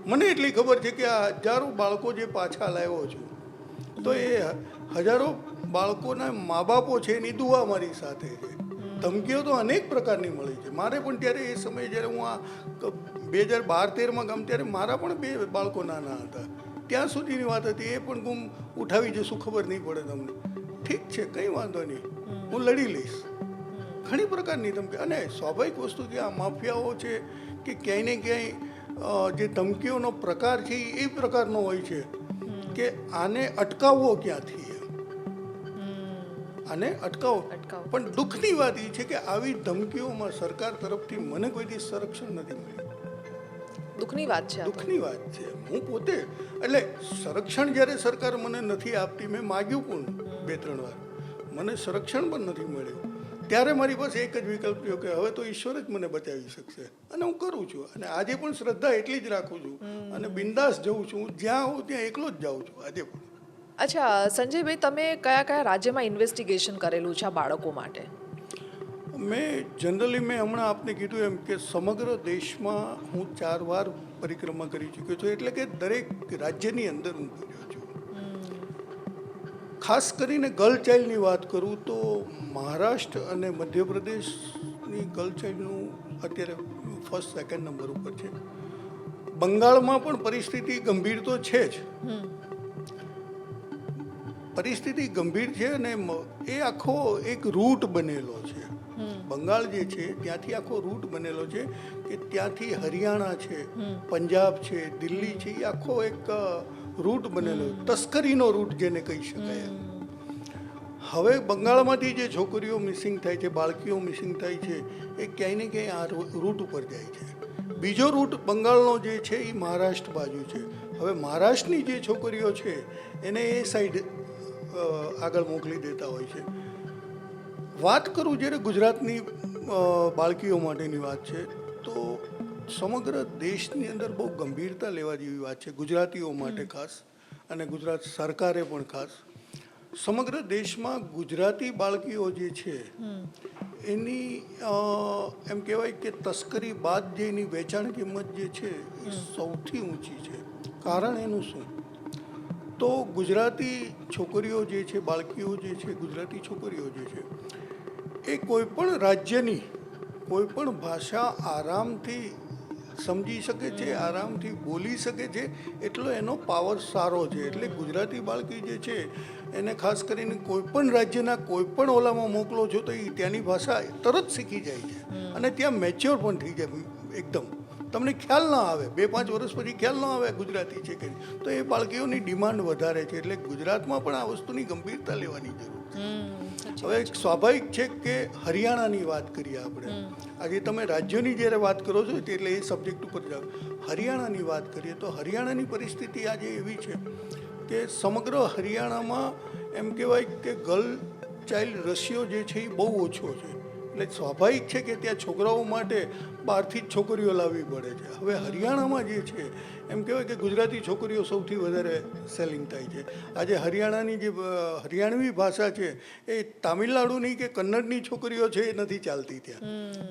મને એટલી ખબર છે કે આ હજારો બાળકો જે પાછા લાવ્યો છું, તો એ હજારો બાળકોના મા બાપો છે એની દુઆ મારી સાથે છે. ધમકીઓ તો અનેક પ્રકારની મળી છે. મારે પણ ત્યારે એ સમયે જ્યારે હું આ 2012-13માં ગામ ત્યારે મારા પણ 2 બાળકો નાના હતા. ત્યાં સુધીની વાત હતી. એ પણ ગુમ ઉઠાવી જશું ખબર નહીં પડે તમને. ઠીક છે, કંઈ વાંધો નહીં, હું લડી લઈશ. ઘણી પ્રકારની ધમકી. અને સ્વાભાવિક વસ્તુ કે આ માફિયાઓ છે કે ક્યાંય ને ક્યાંય જે ધમકીઓનો પ્રકાર છે એ પ્રકારનો હોય છે કે આને અટકાવવો ક્યાંથી, આને અટકાવો. પણ દુઃખની વાત એ છે કે આવી ધમકીઓમાં સરકાર તરફથી મને કોઈથી સંરક્ષણ નથી મળ્યું. દુઃખની વાત છે. દુઃખની વાત છે. હું પોતે એટલે સંરક્ષણ જ્યારે સરકાર મને નથી આપતી, મેં માગ્યું પણ 2-3 વાર, મને સંરક્ષણ પણ નથી મળ્યું. ત્યારે મારી પાસે એક જ વિકલ્પ થયો કે હવે તો ઈશ્વર જ મને બચાવી શકશે, અને હું કરું છું. અને આજે પણ શ્રદ્ધા એટલી જ રાખું છું અને બિંદાસ જઉં છું. જ્યાં હું ત્યાં એકલો જ જાઉં છું આજે પણ. અચ્છા સંજયભાઈ, તમે કયા કયા રાજ્યમાં ઇન્વેસ્ટિગેશન કરેલું છે આ બાળકો માટે? મેં હમણાં આપને કીધું એમ કે સમગ્ર દેશમાં હું 4 વાર પરિક્રમા કરી ચૂક્યો છું. એટલે કે દરેક રાજ્યની અંદર હું ફર્યો છું. ખાસ કરીને ગર્લ ચાઇલ્ડની વાત કરું તો મહારાષ્ટ્ર અને મધ્યપ્રદેશની ગર્લ ચાઇલ્ડનું અત્યારે 1st 2nd નંબર ઉપર છે. બંગાળમાં પણ પરિસ્થિતિ ગંભીર તો છે જ. પરિસ્થિતિ ગંભીર છે અને એ આખો એક રૂટ બનેલો છે. બંગાળ જે છે ત્યાંથી આખો રૂટ બનેલો છે કે ત્યાંથી હરિયાણા છે, પંજાબ છે, દિલ્હી છે, એ આખો એક રૂટ બનેલો, તસ્કરીનો રૂટ જેને કહી શકાય. હવે બંગાળમાંથી જે છોકરીઓ મિસિંગ થાય છે, બાળકીઓ મિસિંગ થાય છે, એ ક્યાંય ને ક્યાંય આ રૂટ ઉપર જાય છે. બીજો રૂટ બંગાળનો જે છે એ મહારાષ્ટ્ર બાજુ છે. હવે મહારાષ્ટ્રની જે છોકરીઓ છે એને એ સાઈડ આગળ મોકલી દેતા હોય છે. વાત કરું જ્યારે ગુજરાતની બાળકીઓ માટેની વાત છે તો સમગ્ર દેશની અંદર બહુ ગંભીરતા લેવા જેવી વાત છે, ગુજરાતીઓ માટે ખાસ, અને ગુજરાત સરકારે પણ ખાસ. સમગ્ર દેશમાં ગુજરાતી બાળકીઓ જે છે એની એમ કહેવાય કે તસ્કરી બાદ જે એની વેચાણ કિંમત જે છે એ સૌથી ઊંચી છે. કારણ એનું શું? તો ગુજરાતી છોકરીઓ જે છે, બાળકીઓ જે છે, ગુજરાતી છોકરીઓ જે છે એ કોઈપણ રાજ્યની કોઈપણ ભાષા આરામથી સમજી શકે છે, આરામથી બોલી શકે છે, એટલો એનો પાવર સારો છે. એટલે ગુજરાતી બાળકી જે છે એને ખાસ કરીને કોઈપણ રાજ્યના કોઈપણ ઓલામાં મોકલો છો તો એ ત્યાંની ભાષા તરત શીખી જાય છે અને ત્યાં મેચ્યોર પણ થઈ જાય એકદમ. તમને ખ્યાલ ના આવે, 2-5 વર્ષ પછી ખ્યાલ ના આવે ગુજરાતી છે કે. તો એ બાળકીઓની ડિમાન્ડ વધારે છે. એટલે ગુજરાતમાં પણ આ વસ્તુની ગંભીરતા લેવાની જરૂર છે. હવે સ્વાભાવિક છે કે હરિયાણાની વાત કરીએ આપણે. આજે તમે રાજ્યોની જ્યારે વાત કરો છો એટલે એ સબ્જેક્ટ ઉપર જાઓ. હરિયાણાની વાત કરીએ તો હરિયાણાની પરિસ્થિતિ આજે એવી છે કે સમગ્ર હરિયાણામાં એમ કહેવાય કે ગર્લ ચાઇલ્ડ રેશિયો જે છે એ બહુ ઓછો છે. એટલે સ્વાભાવિક છે કે ત્યાં છોકરાઓ માટે બહારથી જ છોકરીઓ લાવવી પડે છે. હવે હરિયાણામાં જે છે એમ કહેવાય કે ગુજરાતી છોકરીઓ સૌથી વધારે સેલિંગ થાય છે. આજે હરિયાણાની જે હરિયાણવી ભાષા છે એ તામિલનાડુની કે કન્નડની છોકરીઓ છે એ નથી ચાલતી ત્યાં.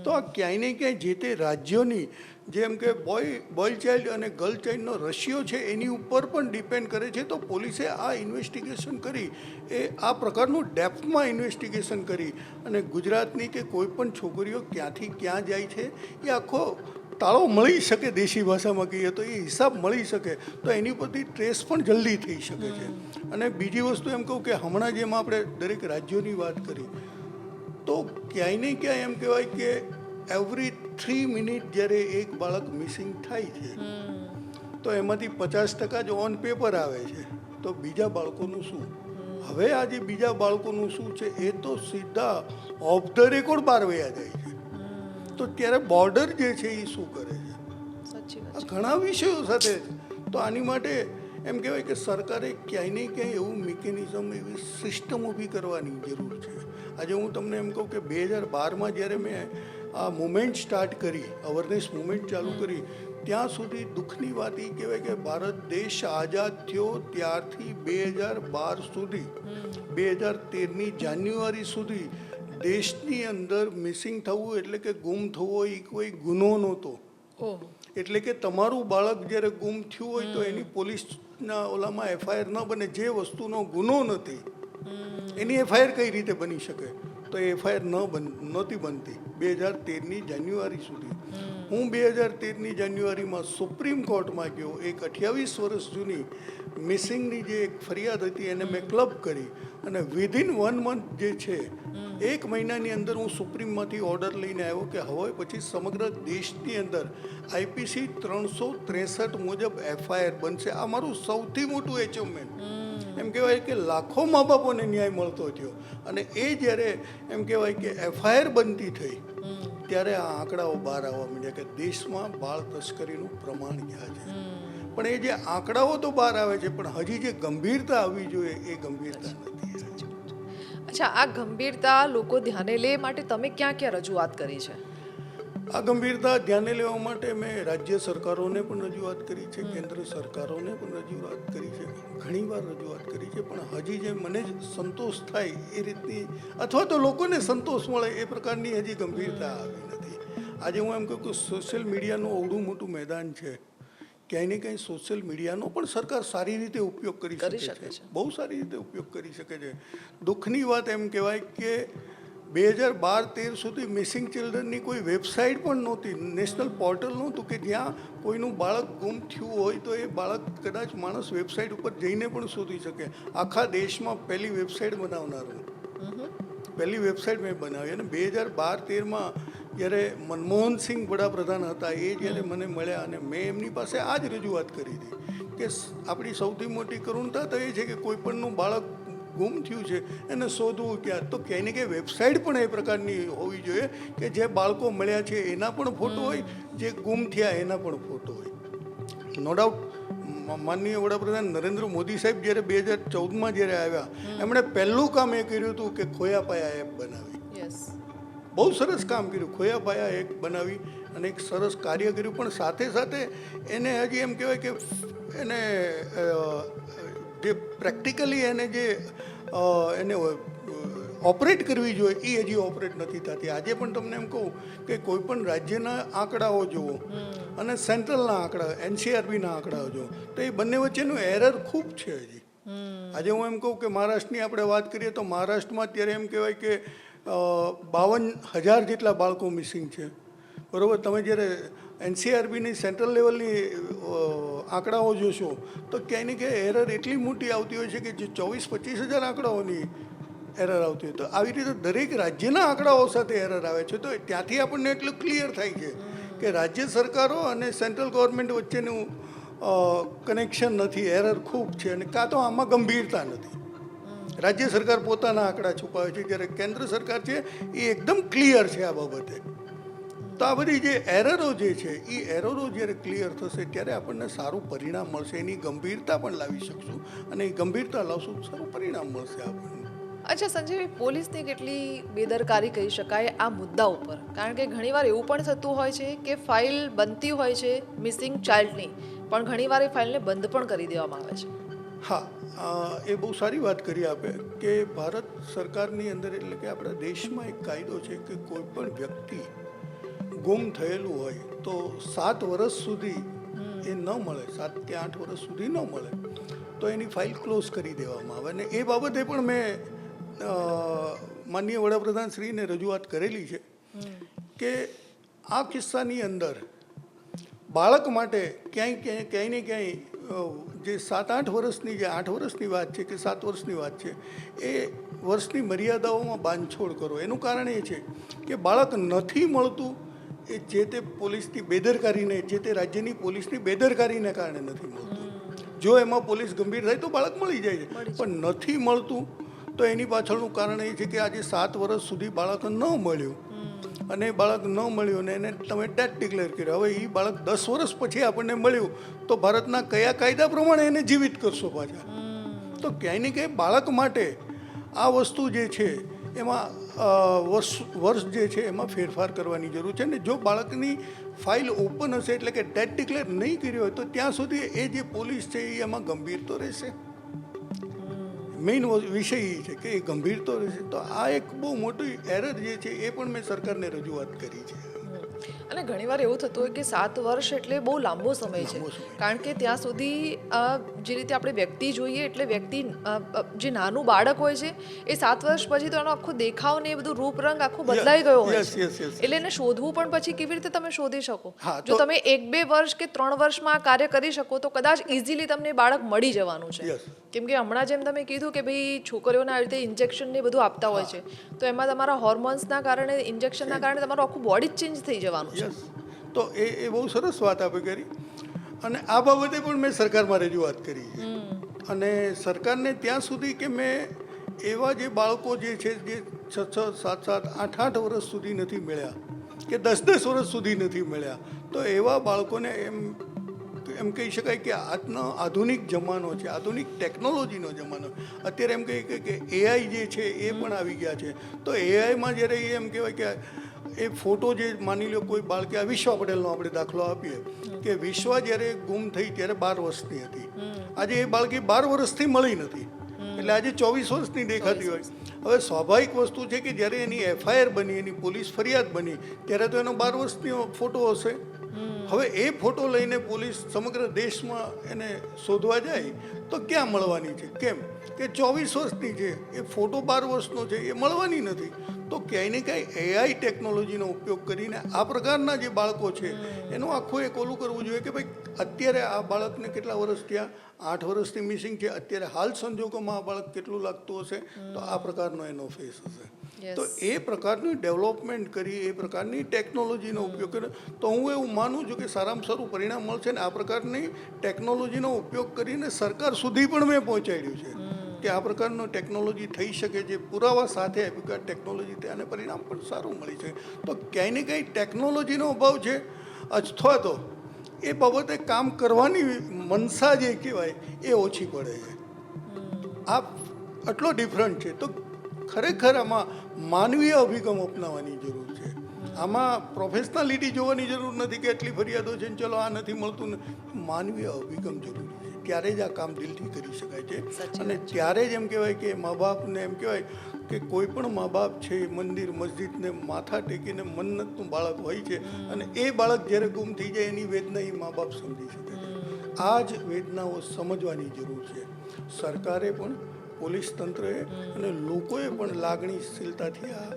તો આ ક્યાંય ને ક્યાંય જે તે રાજ્યોની જેમ કે બોય ચાઇલ્ડ અને ગર્લ ચાઇલ્ડનો રેશિયો છે એની ઉપર પણ ડિપેન્ડ કરે છે. તો પોલીસે આ ઇન્વેસ્ટિગેશન કરી એ આ પ્રકારનું ડેપ્થમાં ઇન્વેસ્ટિગેશન કરી અને ગુજરાતની કે કોઈ પણ છોકરીઓ ક્યાંથી ક્યાં જાય છે એ આખો તાળો મળી શકે, દેશી ભાષામાં કહીએ તો એ હિસાબ મળી શકે તો એની પરથી ટ્રેસ પણ જલ્દી થઈ શકે છે. અને બીજી વસ્તુ એમ કહું કે હમણાં જેમ આપણે દરેક રાજ્યોની વાત કરી તો ક્યાંય ને ક્યાંય એમ કહેવાય કે એવરી 3 મિનિટ જ્યારે એક બાળક મિસિંગ થાય છે તો એમાંથી 50% જ ઓન પેપર આવે છે. તો બીજા બાળકોનું શું? હવે આજે બીજા બાળકોનું શું છે એ તો સીધા ઓફ ધ રેકોર્ડ બહાર વયા જાય છે. તો ત્યારે બોર્ડર જે છે એ શું કરે છે? આ ઘણા વિષયો સાથે. તો આની માટે એમ કહેવાય કે સરકારે ક્યાંય ને ક્યાંય એવું મિકેનિઝમ, એવી સિસ્ટમ ઊભી કરવાની જરૂર છે. આજે હું તમને એમ કહું કે 2012માં જ્યારે મેં આ મુવમેન્ટ સ્ટાર્ટ કરી, અવેરનેસ મુવમેન્ટ ચાલુ કરી, ત્યાં સુધી દુઃખની વાત એ કહેવાય કે ભારત દેશ આઝાદ થયો ત્યારથી 2012 સુધી, 2013ની જાન્યુઆરી સુધી દેશની અંદર મિસિંગ થવું એટલે કે ગુમ થવો એ કોઈ ગુનો નહોતો. એટલે કે તમારું બાળક જ્યારે ગુમ થયું હોય તો એની પોલીસના ઓલામાં એફઆઈઆર ન બને, જે વસ્તુનો ગુનો નથી એની એફઆઈઆર કઈ રીતે બની શકે? તો એ એફઆઈઆર નહોતી બનતી 2013ની જાન્યુઆરી સુધી. હું 2013ની જાન્યુઆરીમાં સુપ્રીમ કોર્ટમાં ગયો. એક 28 વર્ષ જૂની મિસિંગની જે એક ફરિયાદ હતી એને મેં ક્લબ કરી અને વિધિન 1 મંથ જે છે, 1 મહિનાની અંદર હું સુપ્રીમમાંથી ઓર્ડર લઈને આવ્યો કે હવે પછી સમગ્ર દેશની અંદર આઈપીસી 363 મુજબ એફઆઈઆર બનશે. આ મારું સૌથી મોટું એચિવમેન્ટ. એમ કહેવાય કે લાખો મા બાપોને ન્યાય મળતો થયો. અને એ જ્યારે એમ કહેવાય કે એફઆઈઆર બનતી થઈ ત્યારે આ આંકડાઓ બહાર આવવા માંડ્યા કે દેશમાં બાળ તસ્કરીનું પ્રમાણ ક્યાં છે. પણ એ જે આંકડાઓ તો બહાર આવે છે, પણ હજી જે ગંભીરતા આવવી જોઈએ એ ગંભીરતા નથી. અચ્છા, આ ગંભીરતા લોકો ધ્યાને લે માટે તમે ક્યાં ક્યાં રજૂઆત કરી છે? આ ગંભીરતા ધ્યાને લેવા માટે મેં રાજ્ય સરકારોને પણ રજૂઆત કરી છે, કેન્દ્ર સરકારોને પણ રજૂઆત કરી છે, ઘણીવાર રજૂઆત કરી છે. પણ હજી જે મને જ સંતોષ થાય એ રીતની અથવા તો લોકોને સંતોષ મળે એ પ્રકારની હજી ગંભીરતા આવી નથી. આજે હું એમ કહું કે સોશિયલ મીડિયાનું અવડું મોટું મેદાન છે, ક્યાંય ને ક્યાંય સોશિયલ મીડિયાનો પણ સરકાર સારી રીતે ઉપયોગ કરી શકે છે, બહુ સારી રીતે ઉપયોગ કરી શકે છે. દુઃખની વાત એમ કહેવાય કે 2012-13 સુધી મિસિંગ ચિલ્ડ્રનની કોઈ વેબસાઇટ પણ નહોતી, નેશનલ પોર્ટલ નહોતું કે જ્યાં કોઈનું બાળક ગુમ થયું હોય તો એ બાળક કદાચ માણસ વેબસાઇટ ઉપર જઈને પણ શોધી શકે. આખા દેશમાં પહેલી વેબસાઇટ બનાવનારું, પહેલી વેબસાઇટ મેં બનાવી. અને 2012-13માં જ્યારે મનમોહનસિંહ વડાપ્રધાન હતા એ જ્યારે મને મળ્યા અને મેં એમની પાસે આ જ રજૂઆત કરી હતી કે આપણી સૌથી મોટી કરુણતા તો એ છે કે કોઈ પણનું બાળક ગુમ થયું છે એને શોધવું ક્યાં? તો ક્યાંય ને ક્યાંય વેબસાઇટ પણ એ પ્રકારની હોવી જોઈએ કે જે બાળકો મળ્યા છે એના પણ ફોટો હોય, જે ગુમ થયા એના પણ ફોટો હોય. નો ડાઉટ માનનીય વડાપ્રધાન નરેન્દ્ર મોદી સાહેબ જ્યારે 2014માં જ્યારે આવ્યા એમણે પહેલું કામ એ કર્યું હતું કે ખોયા પાયા એપ બનાવી. બહુ સરસ કામ કર્યું, ખોયા પાયા એક બનાવી અને એક સરસ કાર્ય કર્યું. પણ સાથે સાથે એને હજી એમ કહેવાય કે એને જે પ્રેક્ટિકલી એને જે એને ઓપરેટ કરવી જોઈએ એ હજી ઓપરેટ નથી થતી. આજે પણ તમને એમ કહું કે કોઈ પણ રાજ્યના આંકડાઓ જુઓ અને સેન્ટ્રલના આંકડા, એનસીઆરબીના આંકડાઓ જુઓ તો એ બંને વચ્ચેનું એરર ખૂબ છે હજી. આજે હું એમ કહું કે મહારાષ્ટ્રની આપણે વાત કરીએ તો મહારાષ્ટ્રમાં અત્યારે એમ કહેવાય કે 52,000 જેટલા બાળકો મિસિંગ છે, બરાબર. તમે જ્યારે એનસીઆરબીની સેન્ટ્રલ લેવલની આંકડાઓ જોશો તો ક્યાંય ને ક્યાંય એરર એટલી મોટી આવતી હોય છે કે જે 24-25 હજાર આંકડાઓની એરર આવતી હોય. તો આવી રીતે દરેક રાજ્યના આંકડાઓ સાથે એરર આવે છે. તો ત્યાંથી આપણને એટલું ક્લિયર થાય છે કે રાજ્ય સરકારો અને સેન્ટ્રલ ગવર્મેન્ટ વચ્ચેનું કનેક્શન નથી, એરર ખૂબ છે. અને કાં તો આમાં ગંભીરતા નથી. રાજ્ય સરકાર પોતાના આંકડા છુપાવે છે, જ્યારે કેન્દ્ર સરકાર છે એ એકદમ ક્લિયર છે આ બાબતે. તો આ બધી જે એરરો જે છે એ એરરો જ્યારે ક્લિયર થશે ત્યારે આપણને સારું પરિણામ મળશે, એની ગંભીરતા પણ લાવી શકશું અને એ ગંભીરતા લાવશું સારું પરિણામ મળશે આપણને. અચ્છા સંજયભાઈ, પોલીસની કેટલી બેદરકારી કહી શકાય આ મુદ્દા ઉપર? કારણ કે ઘણીવાર એવું પણ થતું હોય છે કે ફાઇલ બનતી હોય છે મિસિંગ ચાઇલ્ડની, પણ ઘણીવાર એ ફાઇલને બંધ પણ કરી દેવામાં આવે છે. હા, એ બહુ સારી વાત કરી આપે કે ભારત સરકારની અંદર એટલે કે આપણા દેશમાં એક કાયદો છે કે કોઈ પણ વ્યક્તિ ગુમ થયેલું હોય તો 7 વર્ષ સુધી એ ન મળે, 7 કે 8 વર્ષ સુધી ન મળે તો એની ફાઇલ ક્લોઝ કરી દેવામાં આવે. અને એ બાબતે પણ મેં માનનીય વડાપ્રધાન શ્રીને રજૂઆત કરેલી છે કે આ કિસ્સાની અંદર બાળક માટે ક્યાંય ને ક્યાંય જે 7-8 વર્ષની જે 8 વર્ષની વાત છે કે 7 વર્ષની વાત છે એ વર્ષની મર્યાદાઓમાં બાંધછોડ કરો. એનું કારણ એ છે કે બાળક નથી મળતું એ જે તે પોલીસની બેદરકારીને, જે તે રાજ્યની પોલીસની બેદરકારીને કારણે નથી મળતું. જો એમાં પોલીસ ગંભીર થાય તો બાળક મળી જાય છે, પણ નથી મળતું તો એની પાછળનું કારણ એ છે કે આજે 7 વર્ષ સુધી બાળક ન મળ્યું અને બાળક ન મળ્યું ને એને તમે ડેથ ડિક્લેર કર્યો. હવે એ બાળક 10 વર્ષ પછી આપણને મળ્યું તો ભારતના કયા કાયદા પ્રમાણે એને જીવિત કરશો પાછા? તો ક્યાંય ને ક્યાંય બાળક માટે આ વસ્તુ જે છે એમાં વર્ષ જે છે એમાં ફેરફાર કરવાની જરૂર છે. ને જો બાળકની ફાઇલ ઓપન હશે એટલે કે ડેથ ડિક્લેર નહીં કર્યો હોય તો ત્યાં સુધી એ જે પોલીસ છે એ એમાં ગંભીર તો રહેશે. મેઇન વિષય એ છે કે એ ગંભીર તો રહેશે. તો આ એક બહુ મોટી એરર જે છે એ પણ મેં સરકારને રજૂઆત કરી છે. અને ઘણીવાર એવું થતું હોય કે 7 વર્ષ એટલે બહુ લાંબો સમય છે, કારણ કે ત્યાં સુધી જે રીતે આપણે વ્યક્તિ જોઈએ એટલે વ્યક્તિ જે નાનું બાળક હોય છે એ 7 વર્ષ પછી તો એનો આખો દેખાવ ને એ બધું રૂપરંગ આખો બદલાઈ ગયો હોય Yes, છે. yes, yes. એટલે એને શોધવું પણ પછી કેવી રીતે તમે શોધી શકો? હા, જો તો- તમે 1-2 વર્ષ કે 3 વર્ષમાં આ કાર્ય કરી શકો તો કદાચ ઇઝીલી તમને એ બાળક મળી જવાનું છે. Yes. કેમ કે હમણાં જેમ તમે કીધું કે ભાઈ છોકરીઓને આવી રીતે ઇન્જેક્શન ને બધું આપતા હોય છે, તો એમાં તમારા હોર્મોન્સના કારણે, ઇન્જેક્શનના કારણે તમારું આખું બોડી ચેન્જ થઈ જવાનું છે. યસ, તો એ બહુ સરસ વાત આપે કરી, અને આ બાબતે પણ મેં સરકારમાં રજૂઆત કરી છે. અને સરકારને ત્યાં સુધી કે મેં એવા જે બાળકો જે છે જે 6-6, 7-7, 8-8 વર્ષ સુધી નથી મળ્યા કે 10-10 વર્ષ સુધી નથી મળ્યા, તો એવા બાળકોને એમ કહી શકાય કે આજનો આધુનિક જમાનો છે, આધુનિક ટેકનોલોજીનો જમાનો. અત્યારે એમ કહીએ કે એઆઈ જે છે એ પણ આવી ગયા છે. તો એઆઈમાં જ્યારે એમ કહેવાય કે એ ફોટો જે માની લો કોઈ બાળકે આ વિશ્વા પટેલનો આપણે દાખલો આપીએ કે વિશ્વા જ્યારે ગુમ થઈ ત્યારે 12 વર્ષની હતી. આજે એ બાળકી 12 વર્ષથી મળી નથી, એટલે આજે 24 વર્ષની દેખાતી હોય. હવે સ્વાભાવિક વસ્તુ છે કે જ્યારે એની એફઆઈઆર બની, એની પોલીસ ફરિયાદ બની, ત્યારે તો એનો 12 વર્ષનો ફોટો હશે. હવે એ ફોટો લઈને પોલીસ સમગ્ર દેશમાં એને શોધવા જાય તો ક્યાં મળવાની છે? કેમ કે 24 વર્ષની છે, એ ફોટો 12 વર્ષનો છે, એ મળવાની નથી. તો ક્યાંય ને ક્યાંય એઆઈ ટેકનોલોજીનો ઉપયોગ કરીને આ પ્રકારના જે બાળકો છે એનું આખું એક ઓલું કરવું જોઈએ કે ભાઈ અત્યારે આ બાળકને કેટલા વર્ષ થયા? 8 વર્ષથી મિસિંગ છે. અત્યારે હાલ સંજોગોમાં આ બાળક કેટલું લાગતું હશે? તો આ પ્રકારનો એનો ફેસ હશે. તો એ પ્રકારની ડેવલપમેન્ટ કરી, એ પ્રકારની ટેકનોલોજીનો ઉપયોગ કરે તો હું એવું માનું છું કે સારામાં સારું પરિણામ મળશે. ને આ પ્રકારની ટેકનોલોજીનો ઉપયોગ કરીને સરકાર સુધી પણ મેં પહોંચાડ્યું છે કે આ પ્રકારનો ટેકનોલોજી થઈ શકે, જે પુરાવા સાથે આપ્યું કે આ ટેકનોલોજી તેને પરિણામ પણ સારું મળી છે. તો ક્યાંય ને ક્યાંય ટેકનોલોજીનો અભાવ છે, અથવા તો એ બાબતે કામ કરવાની મનસા જે કહેવાય એ ઓછી પડે છે. આ આટલો ડિફરન્ટ છે. તો ખરેખર આમાં માનવીય અભિગમ અપનાવવાની જરૂર છે. આમાં પ્રોફેશનાલિટી જોવાની જરૂર નથી કે એટલી ફરિયાદો છે ને ચલો આ નથી મળતું ને. માનવીય અભિગમ જરૂરી છે, ત્યારે જ આ કામ દિલથી કરી શકાય છે. અને ત્યારે જ એમ કહેવાય કે મા બાપને એમ કહેવાય કે કોઈ પણ મા બાપ છે મંદિર મસ્જિદને માથા ટેકીને મન્નતનું બાળક હોય છે, અને એ બાળક જ્યારે ગુમ થઈ જાય એની વેદના એ મા બાપ સમજી શકે છે. આ જ વેદનાઓ સમજવાની જરૂર છે. સરકારે પણ, પોલીસ તંત્રએ અને લોકોએ પણ લાગણીશીલતાથી આ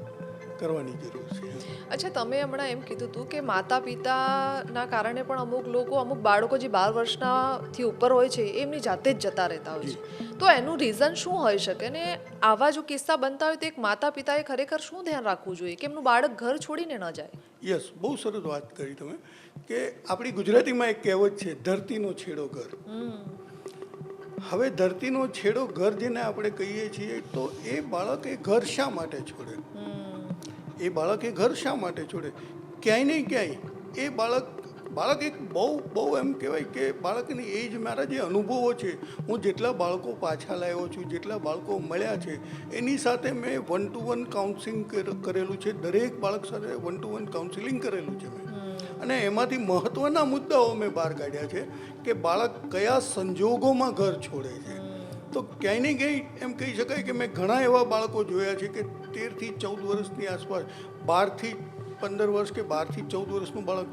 કરવાની જરૂર છે. અચ્છા, તમે હમણાં એમ કીધું હતું કે માતા પિતાના કારણે પણ અમુક બાળકો જે 12 વર્ષનાથી ઉપર હોય છે એમની જાતે જ જતા રહેતા હોય છે. તો એનું રીઝન શું હોઈ શકે? ને આવા જો કિસ્સા બનતા હોય તો એક માતા પિતાએ ખરેખર શું ધ્યાન રાખવું જોઈએ કે એમનું બાળક ઘર છોડીને ન જાય? યસ, બહુ સરસ વાત કરી તમે કે આપણી ગુજરાતીમાં એક કહેવત છે, ધરતીનો છેડો ઘર. હવે ધરતીનો છેડો ઘર જેને આપણે કહીએ છીએ, તો એ બાળક એ ઘર શા માટે છોડે? એ બાળક એ ઘર શા માટે છોડે? ક્યાંય ને ક્યાંય એ બાળક એક બહુ એમ કહેવાય કે બાળકની એજ, મારા જે અનુભવો છે, હું જેટલા બાળકો પાછા લાવ્યો છું, જેટલા બાળકો મળ્યા છે, એની સાથે મેં 1-to-1 કાઉન્સિલિંગ કરેલું છે. દરેક બાળક સાથે 1-to-1 કાઉન્સિલિંગ કરેલું છે મેં. અને એમાંથી મહત્ત્વના મુદ્દાઓ મેં બહાર કાઢ્યા છે કે બાળક કયા સંજોગોમાં ઘર છોડે છે. તો ક્યાંય ને ક્યાંય એમ કહી શકાય કે મેં ઘણા એવા બાળકો જોયા છે કે 13 થી 14 વર્ષની આસપાસ, 12 થી 15 વર્ષ કે 12 થી 14 વર્ષનું બાળક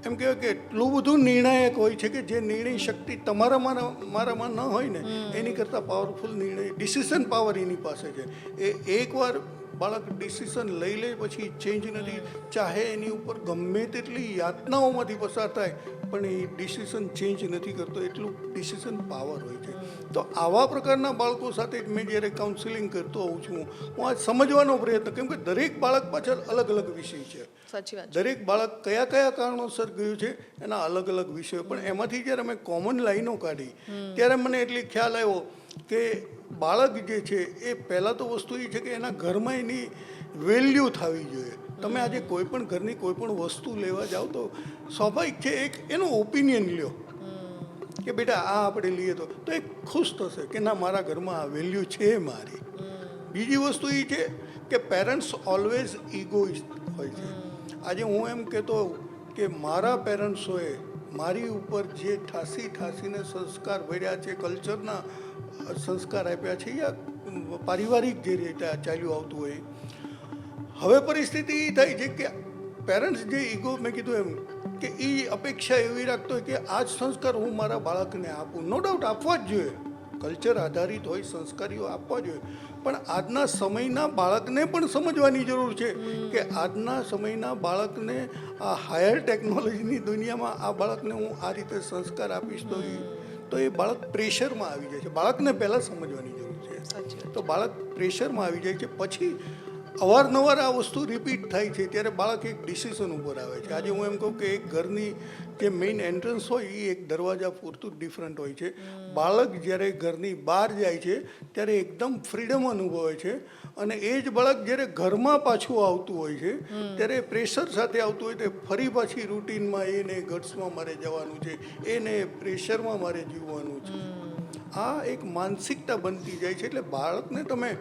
એમ કહેવાય કે એટલું બધું નિર્ણાયક હોય છે કે જે નિર્ણય શક્તિ મારામાં ન હોય ને એની કરતાં પાવરફુલ નિર્ણય, ડિસિઝન પાવર એની પાસે છે. એ એકવાર બાળક ડિસિઝન લઈ લે પછી ચેન્જ નથી, ચાહે એની ઉપર ગમે તેટલી યાતનાઓમાંથી પસાર થાય પણ એ ડિસિઝન ચેન્જ નથી કરતો. એટલું ડિસિઝન પાવર હોય છે. તો આવા પ્રકારના બાળકો સાથે મેં જ્યારે કાઉન્સિલિંગ કરતો હોઉં છું, હું આ સમજવાનો પ્રયત્ન, કેમ કે દરેક બાળક પાછળ અલગ અલગ વિષય છે. સાચી વાત. દરેક બાળક કયા કારણોસર ગયું છે એના અલગ અલગ વિષયો, પણ એમાંથી જ્યારે મેં કોમન લાઈનો કાઢી ત્યારે મને એટલી ખ્યાલ આવ્યો કે બાળક જે છે એ પહેલાં તો વસ્તુ એ છે કે એના ઘરમાં એની વેલ્યુ થવી જોઈએ. તમે આજે કોઈ પણ ઘરની કોઈ પણ વસ્તુ લેવા જાઓ તો સ્વાભાવિક છે એક એનો ઓપિનિયન લ્યો કે બેટા આ આપણે લઈએ તો એક ખુશ થશે કે ના, મારા ઘરમાં આ વેલ્યુ છે મારી. બીજી વસ્તુ એ છે કે પેરેન્ટ્સ ઓલવેઝ ઇગોઇસ્ટ હોય છે. આજે હું એમ કહેતો કે મારા પેરેન્ટ્સોએ મારી ઉપર જે ઠાસીને સંસ્કાર ભર્યા છે, કલ્ચરના સંસ્કાર આપ્યા છે, યા પારિવારિક જે રીતે ચાલ્યું આવતું હોય, હવે પરિસ્થિતિ એ થાય છે કે પેરેન્ટ્સ જે ઈગો મેં કીધું એમ કે એ અપેક્ષા એવી રાખતો હોય કે આ જ સંસ્કાર હું મારા બાળકને આપું. નો ડાઉટ આપવા જ જોઈએ, કલ્ચર આધારિત હોય, સંસ્કારીઓ આપવા જોઈએ, પણ આજના સમયના બાળકને પણ સમજવાની જરૂર છે કે આજના સમયના બાળકને આ હાયર ટેકનોલોજીની દુનિયામાં આ બાળકને હું આ રીતે સંસ્કાર આપીશ તો એ બાળક પ્રેશરમાં આવી જાય છે. બાળકને પહેલાં સમજવાની જરૂર છે. સાચી વાત. તો બાળક પ્રેશરમાં આવી જાય છે, પછી અવારનવાર આ વસ્તુ રિપીટ થાય છે ત્યારે બાળક એક ડિસિઝન ઉપર આવે છે. આજે હું એમ કહું કે એક ઘરની જે મેઇન એન્ટ્રન્સ હોય એ એક દરવાજા પૂરતું જ ડિફરન્ટ હોય છે. બાળક જ્યારે ઘરની બહાર જાય છે ત્યારે એકદમ ફ્રીડમ અનુભવે છે, અને એ જ બાળક જ્યારે ઘરમાં પાછું આવતું હોય છે ત્યારે પ્રેશર સાથે આવતું હોય તો ફરી પાછી રૂટીનમાં એને ગટ્સમાં મારે જવાનું છે, એને પ્રેશરમાં મારે જીવવાનું છે. આ એક માનસિકતા બનતી જાય છે. એટલે બાળકને તમે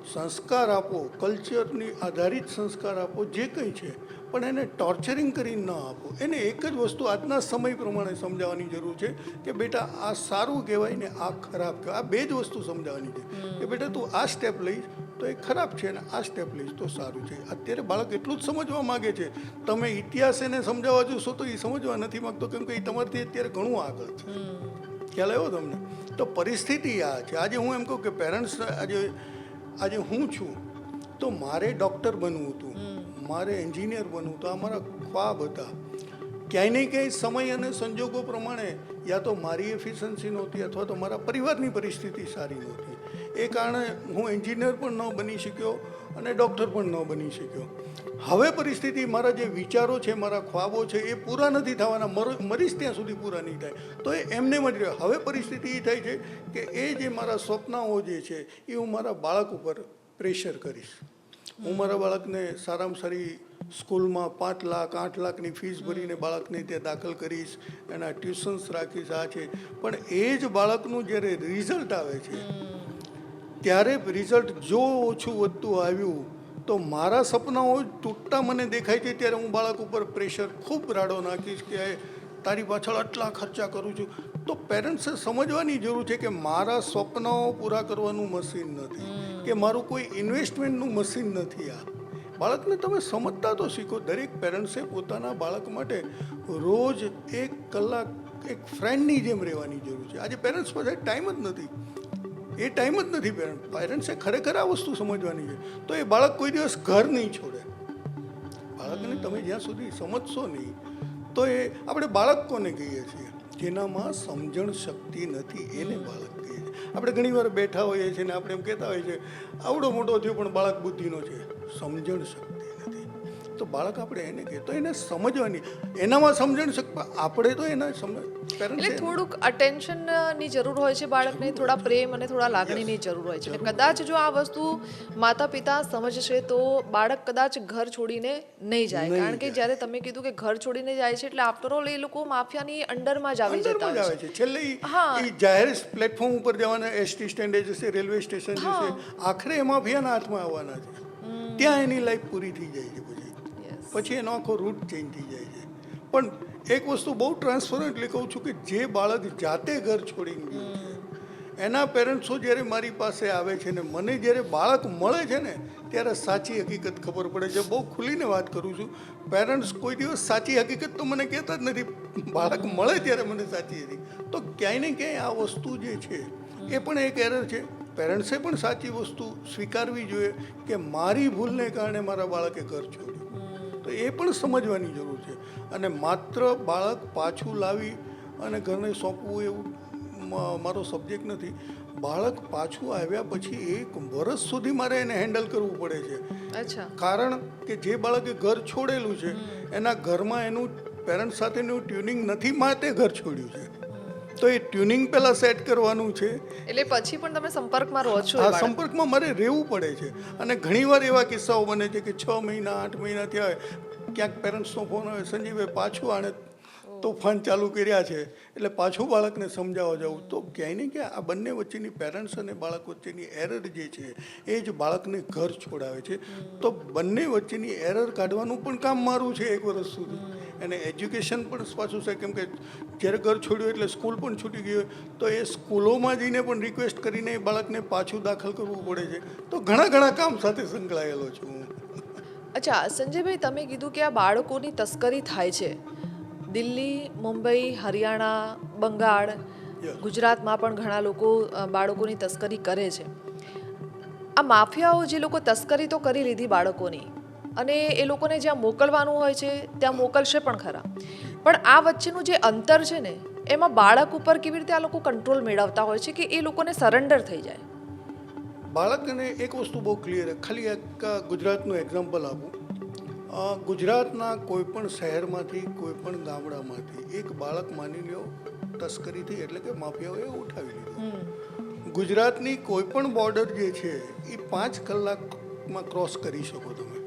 સંસ્કાર આપો, કલ્ચરની આધારિત સંસ્કાર આપો, જે કંઈ છે, પણ એને ટોર્ચરિંગ કરીને ન આપો. એને એક જ વસ્તુ આજના સમય પ્રમાણે સમજાવવાની જરૂર છે કે બેટા આ સારું કહેવાય ને આ ખરાબ કહેવાય. આ બે જ વસ્તુ સમજાવવાની છે કે બેટા તું આ સ્ટેપ લઈશ તો એ ખરાબ છે અને આ સ્ટેપ લઈશ તો સારું છે. અત્યારે બાળક એટલું જ સમજવા માગે છે. તમે ઇતિહાસ એને સમજાવવા જશો તો એ સમજવા નથી માગતો, કેમ કે એ તમારથી અત્યારે ઘણું આગળ છે. ખ્યાલ આવ્યો તમને? તો પરિસ્થિતિ આ છે. આજે હું એમ કહું કે પેરેન્ટ્સ આજે હું છું તો મારે ડૉક્ટર બનવું હતું, મારે એન્જિનિયર બનવું હતું, આ મારા ખ્વાબ હતા. ક્યાંય ને ક્યાંય સમય અને સંજોગો પ્રમાણે યા તો મારી એફિશિયન્સી નહોતી અથવા તો મારા પરિવારની પરિસ્થિતિ સારી નહોતી. એ કારણે હું એન્જિનિયર પણ ન બની શક્યો અને ડૉક્ટર પણ ન બની શક્યો. હવે પરિસ્થિતિ, મારા જે વિચારો છે, મારા ખ્વાબો છે એ પૂરા નથી થવાના, મરીશ ત્યાં સુધી પૂરા નહીં થાય, તો એ એમને જ રહે. હવે પરિસ્થિતિ એ થાય છે કે એ જે મારા સ્વપ્નાઓ જે છે એ હું મારા બાળક ઉપર પ્રેશર કરીશ. હું મારા બાળકને સારામાં સારી સ્કૂલમાં 5 લાખ 8 લાખની ફીસ ભરીને બાળકને ત્યાં દાખલ કરીશ, એના ટ્યુશન્સ રાખીશ, આ છે. પણ એ જ બાળકનું જ્યારે રિઝલ્ટ આવે છે ત્યારે રિઝલ્ટ જો ઓછું વધતું આવ્યું તો મારા સપનાઓ તૂટતા મને દેખાય છે ત્યારે હું બાળક ઉપર પ્રેશર ખૂબ રાડો નાખીશ કે તારી પાછળ આટલા ખર્ચા કરું છું. તો પેરેન્ટ્સે સમજવાની જરૂર છે કે મારા સ્વપ્નાઓ પૂરા કરવાનું મશીન નથી, કે મારું કોઈ ઇન્વેસ્ટમેન્ટનું મશીન નથી. આ બાળકને તમે સમજતા તો શીખો. દરેક પેરેન્ટ્સે પોતાના બાળક માટે રોજ 1 કલાક એક ફ્રેન્ડની જેમ રહેવાની જરૂર છે. આજે પેરેન્ટ્સ પાસે ટાઈમ જ નથી, એ ટાઈમ જ નથી. પેરેન્ટ્સે ખરેખર આ વસ્તુ સમજવાની છે. તો એ બાળક કોઈ દિવસ ઘર નહીં છોડે. બાળકને તમે જ્યાં સુધી સમજશો નહીં તો એ આપણે બાળક કોને કહીએ છીએ? જેનામાં સમજણ શક્તિ નથી એને બાળક કહીએ છીએ. આપણે ઘણીવાર બેઠા હોઈએ છીએ ને આપણે એમ કહેતા હોઈએ છીએ આવડો મોટો થયો પણ બાળક બુદ્ધિનો છે, સમજણ શક્તિ નથી. તો બાળક આપણે એને કહીએ તો એને સમજવાની, એનામાં સમજણ શક્તિ આપણે તો એના એટલે થોડુંક અટેન્શનની જરૂર હોય છે બાળકને, થોડા પ્રેમ અને થોડા લાગણીની જરૂર હોય છે. એટલે કદાચ જો આ વસ્તુ માતા પિતા સમજશે તો બાળક કદાચ ઘર છોડીને નહીં જાય. કારણ કે જ્યારે તમે કીધું કે ઘર છોડીને જાય છે એટલે આફ્ટર ઓલ એ લોકો માફિયાની અંડરમાં જ આવી જતા હોય છે. છેલ્લે એ જાહેર પ્લેટફોર્મ ઉપર જવાના, એસટી સ્ટેન્ડે જશે, રેલવે સ્ટેશન જશે, આખરે એ માફિયાના હાથમાં આવવાના છે. ત્યાં એની લાઈફ પૂરી થઈ જાય છે. પછી એનો આખો રૂટ ચેન્જ થઈ જાય છે. પણ એક વસ્તુ બહુ ટ્રાન્સપરન્ટલી કહું છું કે જે બાળક જાતે ઘર છોડીને ગયું છે એના પેરેન્ટ્સો જ્યારે મારી પાસે આવે છે ને મને જ્યારે બાળક મળે છે ને ત્યારે સાચી હકીકત ખબર પડે છે. બહુ ખુલીને વાત કરું છું. પેરેન્ટ્સ કોઈ દિવસ સાચી હકીકત તો મને કહેતા જ નથી, બાળક મળે ત્યારે મને સાચી હતી. તો ક્યાંય ને ક્યાંય આ વસ્તુ જે છે એ પણ એક એરર છે. પેરેન્ટ્સે પણ સાચી વસ્તુ સ્વીકારવી જોઈએ કે મારી ભૂલને કારણે મારા બાળકે ઘર છોડ્યું. તો એ પણ સમજવાની જરૂર છે. અને માત્ર બાળક પાછું લાવી અને ઘરને સોંપવું એવું મારો સબ્જેક્ટ નથી. બાળક પાછું આવ્યા પછી 1 વર્ષ સુધી મારે એને હેન્ડલ કરવું પડે છે. અચ્છા. કારણ કે જે બાળકે ઘર છોડેલું છે એના ઘરમાં એનું પેરેન્ટ્સ સાથેનું ટ્યુનિંગ નથી, માટે ઘર છોડ્યું છે. તો એ ટ્યુનિંગ પહેલાં સેટ કરવાનું છે. એટલે પછી પણ તમે સંપર્કમાં રહો છો? આ સંપર્કમાં મારે રહેવું પડે છે. અને ઘણીવાર એવા કિસ્સાઓ બને છે કે 6 મહિના 8 મહિના થયા હોય, ક્યાંક પેરેન્ટ્સનો ફોન આવે, સંજીવભાઈ પાછું આણે તોફાન ચાલુ કર્યા છે, એટલે પાછું બાળકને સમજાવવા જવું. તો ક્યાંય ને ક્યાંય આ બંને વચ્ચેની પેરેન્ટ્સ અને બાળક વચ્ચેની એરર જે છે એ જ બાળકને ઘર છોડાવે છે. તો બંને વચ્ચેની એરર કાઢવાનું પણ કામ મારું છે 1 વર્ષ સુધી. એને એજ્યુકેશન પણ પાછું છે, કેમ કે જ્યારે ઘર છોડ્યું એટલે સ્કૂલ પણ છૂટી ગઈ હોય તો એ સ્કૂલોમાં જઈને પણ રિક્વેસ્ટ કરીને બાળકને પાછું દાખલ કરવું પડે છે. તો ઘણા કામ સાથે સંકળાયેલો છું હું. અચ્છા સંજયભાઈ, તમે કીધું કે આ બાળકોની તસ્કરી થાય છે દિલ્હી, મુંબઈ, હરિયાણા, બંગાળ, Yes. ગુજરાતમાં પણ ઘણા લોકો બાળકોની તસ્કરી કરે છે. આ માફિયાઓ જે લોકો તસ્કરી તો કરી લીધી બાળકોની, અને એ લોકોને જ્યાં મોકલવાનું હોય છે ત્યાં મોકલશે પણ ખરા, પણ આ વચ્ચેનું જે અંતર છે ને, એમાં બાળક ઉપર કેવી રીતે આ લોકો કંટ્રોલ મેળવતા હોય છે કે એ લોકોને સરેન્ડર થઈ જાય? બાળકને એક વસ્તુ બહુ ક્લિયર છે. ખાલી એક ગુજરાતનું એક્ઝામ્પલ આપું. ગુજરાતના કોઈ પણ શહેરમાંથી, કોઈ પણ ગામડામાંથી એક બાળક માની લ્યો તસ્કરીથી, એટલે કે માફિયાઓએ ઉઠાવી લીધું. ગુજરાતની કોઈ પણ બોર્ડર જે છે એ 5 કલાકમાં ક્રોસ કરી શકો તમે,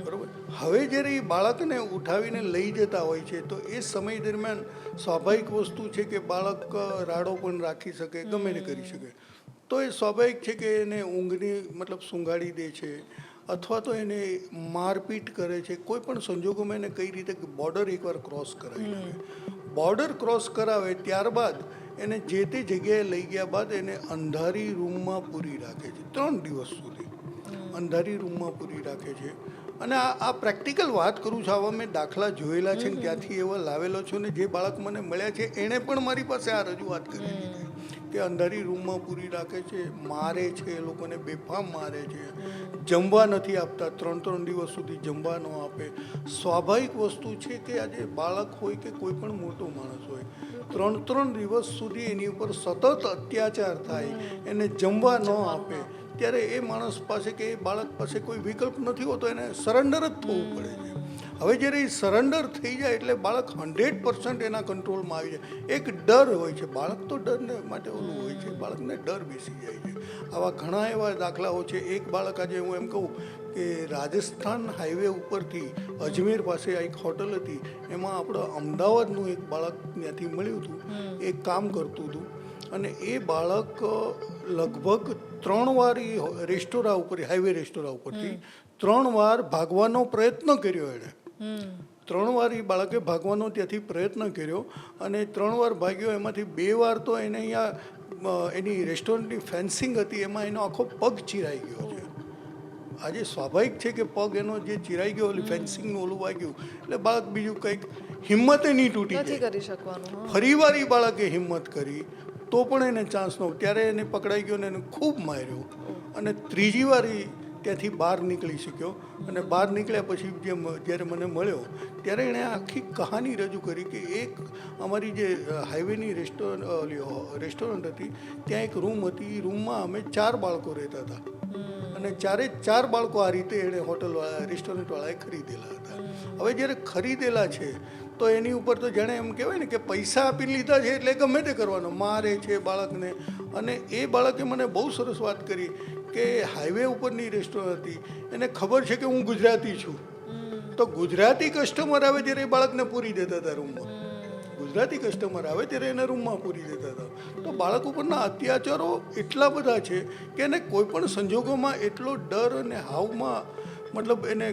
બરોબર. હવે જ્યારે એ બાળકને ઉઠાવીને લઈ જતા હોય છે તો એ સમય દરમિયાન સ્વાભાવિક વસ્તુ છે કે બાળક રાડો પણ રાખી શકે, ગમે તે કરી શકે. તો એ સ્વાભાવિક છે કે એને ઊંઘની મતલબ સૂંઘાડી દે છે, અથવા તો એને મારપીટ કરે છે. કોઈ પણ સંજોગોમાં એને કઈ રીતે બોર્ડર એકવાર ક્રોસ કરાવી લે. બોર્ડર ક્રોસ કરાવે ત્યારબાદ એને જે તે જગ્યાએ લઈ ગયા બાદ એને અંધારી રૂમમાં પૂરી રાખે છે 3 દિવસ સુધી. અંધારી રૂમમાં પૂરી રાખે છે. અને આ પ્રેક્ટિકલ વાત કરું છું, આવા મેં દાખલા જોયેલા છે ને ત્યાંથી એવા લાવેલો છું. ને જે બાળક મને મળ્યા છે એણે પણ મારી પાસે આ રજૂઆત કરેલી છે કે અંધારી રૂમમાં પૂરી રાખે છે, મારે છે, એ લોકોને બેફામ મારે છે, જમવા નથી આપતા, 3 દિવસ સુધી જમવા ન આપે. સ્વાભાવિક વસ્તુ છે કે આજે બાળક હોય કે કોઈ પણ મોટો માણસ હોય, 3 દિવસ સુધી એની ઉપર સતત અત્યાચાર થાય, એને જમવા ન આપે, ત્યારે એ માણસ પાસે કે એ બાળક પાસે કોઈ વિકલ્પ નથી હોતો, એને સરેન્ડર જ થવું પડે છે. હવે જ્યારે એ સરેન્ડર થઈ જાય એટલે બાળક 100% એના કંટ્રોલમાં આવી જાય. એક ડર હોય છે, બાળક તો ડરને માટે ઓલું હોય છે, બાળકને ડર બેસી જાય છે. આવા ઘણા એવા દાખલાઓ છે. એક બાળક, આજે હું એમ કહું કે રાજસ્થાન હાઈવે ઉપરથી અજમેર પાસે એક હોટલ હતી, એમાં આપણો અમદાવાદનું એક બાળક ત્યાંથી મળ્યું હતું. એ કામ કરતું હતું અને એ બાળક લગભગ 3 વાર એ રેસ્ટોરાં ઉપર, હાઈવે રેસ્ટોરાં ઉપરથી 3 વાર ભાગવાનો પ્રયત્ન કર્યો. એણે 3 વાર એ બાળકે ભાગવાનો ત્યાંથી પ્રયત્ન કર્યો અને 3 વાર ભાગ્યો. એમાંથી 2 વાર તો એને અહીંયા એની રેસ્ટોરન્ટની ફેન્સિંગ હતી, એમાં એનો આખો પગ ચીરાઈ ગયો છે. આજે સ્વાભાવિક છે કે પગ એનો જે ચીરાઈ ગયો, ઓલી ફેન્સિંગનું ઓલું વાગ્યું એટલે બાળક બીજું કંઈક હિંમતે નહીં તૂટી નથી જાય. કરી શકવાનું. ફરીવાર એ બાળકે હિંમત કરી તો પણ એને ચાન્સ ન, ત્યારે એને પકડાઈ ગયો ને એને ખૂબ માર્યો. અને 3જી વાર એ ત્યાંથી બહાર નીકળી શક્યો. અને બહાર નીકળ્યા પછી જ્યારે મને મળ્યો ત્યારે એણે આખી કહાની રજૂ કરી કે એક અમારી જે હાઈવેની રેસ્ટોરન્ટ હતી ત્યાં એક રૂમ હતી. એ રૂમમાં અમે 4 બાળકો રહેતા હતા અને 4 બાળકો આ રીતે એણે હોટલવાળા, રેસ્ટોરન્ટવાળાએ ખરીદેલા હતા. હવે જ્યારે ખરીદેલા છે તો એની ઉપર તો જાણે એમ કહેવાય ને કે પૈસા આપી લીધા છે એટલે ગમે તે કરવાનો, મારે છે બાળકને. અને એ બાળકે મને બહુ સરસ વાત કરી કે હાઈવે ઉપરની રેસ્ટોરન્ટ હતી, એને ખબર છે કે હું ગુજરાતી છું, તો ગુજરાતી કસ્ટમર આવે ત્યારે એ બાળકને પૂરી દેતા હતા રૂમમાં. ગુજરાતી કસ્ટમર આવે ત્યારે એને રૂમમાં પૂરી દેતા હતા. તો બાળક ઉપરના અત્યાચારો એટલા બધા છે કે એને કોઈ પણ સંજોગોમાં એટલો ડર અને હાવમાં મતલબ એને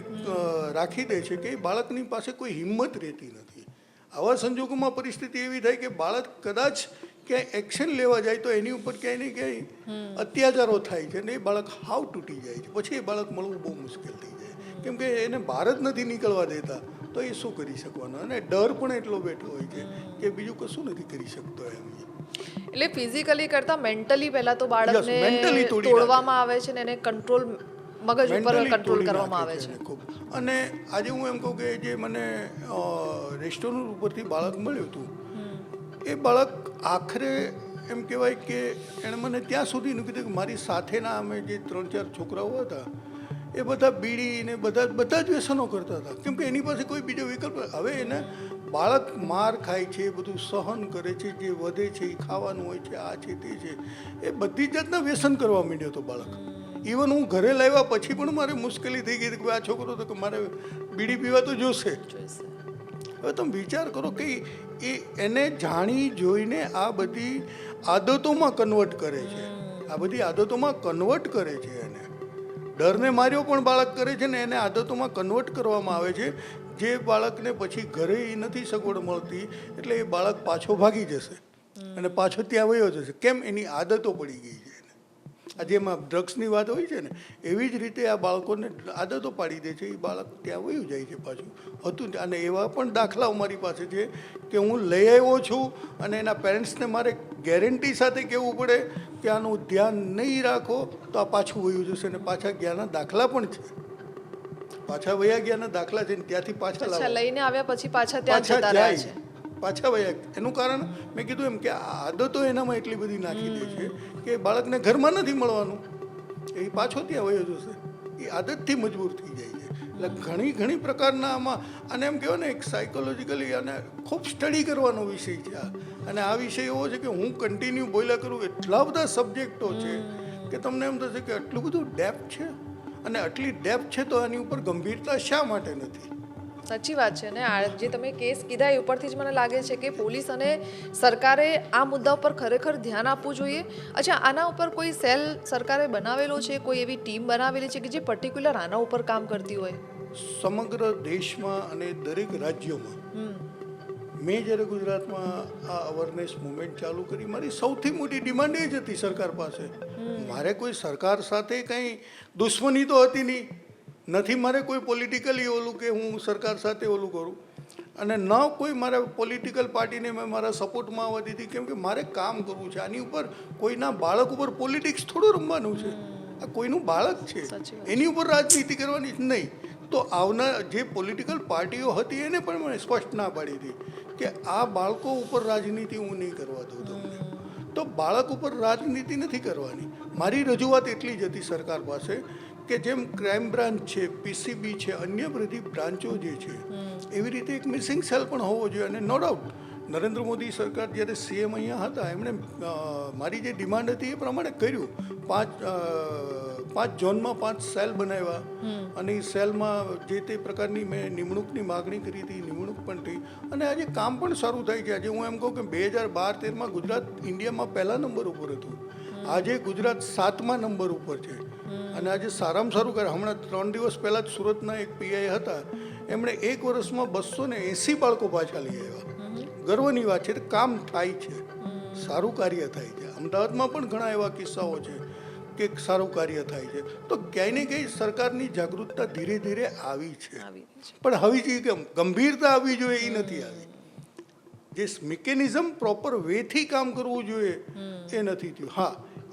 રાખી દે છે કે એ બાળકની પાસે કોઈ હિંમત રહેતી નથી. આવા સંજોગોમાં પરિસ્થિતિ એવી થાય કે બાળક કદાચ ક્યાંય એક્શન લેવા જાય તો એની ઉપર ક્યાંય ને ક્યાંય અત્યાચારો થાય છે ને એ બાળક હાવ તૂટી જાય છે. પછી એ બાળક મળવું બહુ મુશ્કેલ થઈ જાય, કેમ કે એને બહાર જ નથી નીકળવા દેતા. તો એ શું કરી શકવાનો? અને ડર પણ એટલો બેઠો હોય છે કે બીજું કશું નથી કરી શકતો એમ. એટલે ફિઝિકલી કરતાં મેન્ટલી પહેલાં તો બાળકને mentally તોડી તોડવામાં આવે છે ને એને કંટ્રોલ, મગજ ઉપર કંટ્રોલ કરવામાં આવે છે. ખૂબ. અને આજે હું એમ કહું કે જે મને રેસ્ટોરન્ટ ઉપરથી બાળક મળ્યું હતું, એ બાળક આખરે એમ કહેવાય કે એણે મને ત્યાં સુધીનું કીધું કે મારી સાથેના અમે જે 3-4 છોકરાઓ હતા એ બધા બીડી ને બધા જ વ્યસનો કરતા હતા, કેમ કે એની પાસે કોઈ બીજો વિકલ્પ. હવે એને બાળક માર ખાય છે, બધું સહન કરે છે, જે વધે છે એ ખાવાનું હોય છે, આ છે તે છે, એ બધી જાતના વ્યસન કરવા માંડ્યો હતો બાળક. ઇવન હું ઘરે લાવ્યા પછી પણ મારે મુશ્કેલી થઈ ગઈ કે આ છોકરો તો કે મારે બીડી પીવા તો જોશે. હવે તમે વિચાર કરો કે એને જાણી જોઈને આ બધી આદતોમાં કન્વર્ટ કરે છે, આ બધી આદતોમાં કન્વર્ટ કરે છે. એને ડરને માર્યો પણ બાળક કરે છે ને એને આદતોમાં કન્વર્ટ કરવામાં આવે છે, જે બાળકને પછી ઘરે નથી સગવડ મળતી એટલે એ બાળક પાછો ભાગી જશે અને પાછો ત્યાં વયો જશે. કેમ? એની આદતો પડી ગઈ છે એને. આ જેમાં ડ્રગ્સની વાત હોય છે ને એવી જ રીતે આ બાળકોને આદતો પાડી દે છે, એ બાળક ત્યાં વયું જાય છે પાછું હતું. અને એવા પણ દાખલાઓ મારી પાસે છે કે હું લઈ આવ્યો છું અને એના પેરેન્ટ્સને મારે ગેરંટી સાથે કહેવું પડે કે આનું ધ્યાન નહીં રાખો તો આ પાછું વયું જશે. અને પાછા ગયાના દાખલા પણ છે, પાછા વયા ગયાના દાખલા છે ને ત્યાંથી પાછા અચ્છા, લાવો, લઈને આવ્યા પછી પાછા ત્યાં પાછા જતા રહ્યા છે. જાય, પાછા વયા. એનું કારણ મેં કીધું એમ કે આ આદતો એનામાં એટલી બધી નાખી દે છે કે બાળકને ઘરમાં નથી મળવાનું, એ પાછો ત્યાં વયો જશે, એ આદતથી મજબૂર થઈ જાય છે. એટલે ઘણી પ્રકારના આમાં, અને એમ કહેવાય ને એક સાયકોલોજીકલી અને ખૂબ સ્ટડી કરવાનો વિષય છે આ. અને આ વિષય એવો છે કે હું કન્ટિન્યુ બોલ્યા કરું, એટલા બધા સબ્જેક્ટો છે કે તમને એમ થશે કે આટલું બધું ડેપ્થ છે, અને આટલી ડેપ્થ છે તો આની ઉપર ગંભીરતા શા માટે નથી. સાચી વાત છે ને. આ જે તમે કેસ કીધા એ ઉપરથી જ મને લાગે છે કે પોલીસ અને સરકારે આ મુદ્દા ઉપર ખરેખર ધ્યાન આપવું જોઈએ. અચ્છા, આના ઉપર કોઈ સેલ સરકારે બનાવેલો છે, કોઈ એવી ટીમ બનાવેલી છે કે જે પર્ટિક્યુલર આના ઉપર કામ કરતી હોય? સમગ્ર દેશમાં અને દરેક રાજ્યોમાં મેં જ્યારે ગુજરાતમાં આ અવેરનેસ મુવમેન્ટ ચાલુ કરી, મારી સૌથી મોટી ડિમાન્ડ એ જ હતી સરકાર પાસે. મારે કોઈ સરકાર સાથે કંઈ દુશ્મની તો હતી નહીં, નથી મારે કોઈ પોલિટિકલી ઓલું કે હું સરકાર સાથે ઓલું કરું, અને ન કોઈ મારા પોલિટિકલ પાર્ટીને મેં મારા સપોર્ટમાં આવવા દીધી, કેમ કે મારે કામ કરવું છે. આની ઉપર કોઈના બાળક ઉપર પોલિટિક્સ થોડું રમવાનું છે, આ કોઈનું બાળક છે, એની ઉપર રાજનીતિ કરવાની જ નહીં. તો આવનાર જે પોલિટિકલ પાર્ટીઓ હતી એને પણ મને સ્પષ્ટ ના પાડી હતી કે આ બાળકો ઉપર રાજનીતિ હું નહીં કરવા દઉં તમને. તો બાળક ઉપર રાજનીતિ નથી કરવાની. મારી રજૂઆત એટલી જ હતી સરકાર પાસે કે જેમ ક્રાઇમ બ્રાન્ચ છે, પીસીબી છે, અન્ય બધી બ્રાન્ચો જે છે એવી રીતે એક મિસિંગ સેલ પણ હોવો જોઈએ. અને નો ડાઉટ નરેન્દ્ર મોદી સરકાર જ્યારે સીએમ અહીંયા હતા એમણે મારી જે ડિમાન્ડ હતી એ પ્રમાણે કર્યું. 5 ઝોનમાં 5 સેલ બનાવ્યા, અને એ સેલમાં જે તે પ્રકારની મેં નિમણૂકની માગણી કરી હતી, નિમણૂક પણ થઈ, અને આજે કામ પણ સારું થાય છે. આજે હું એમ કહું કે 2012-13માં ગુજરાત ઇન્ડિયામાં પહેલા નંબર ઉપર હતું, આજે ગુજરાત 7મા નંબર ઉપર છે. અને આજે સારામાં સારું કરે. હમણાં 3 દિવસ પહેલાં જ સુરતના એક પીઆઈ હતા, એમણે 1 વર્ષમાં 280 બાળકો પાછા લઈ આવ્યા. ગર્વની વાત છે, કામ થાય છે, સારું કાર્ય થાય છે. અમદાવાદમાં પણ ઘણા એવા કિસ્સાઓ છે કે સારું કાર્ય થાય છે. તો ક્યાંય ને ક્યાંય સરકારની જાગૃતતા ધીરે ધીરે આવી છે, પણ હવે જે ગંભીરતા આવવી જોઈએ એ નથી આવી. જે મિકેનિઝમ પ્રોપર વેથી કામ કરવું જોઈએ એ નથી થયું. હા,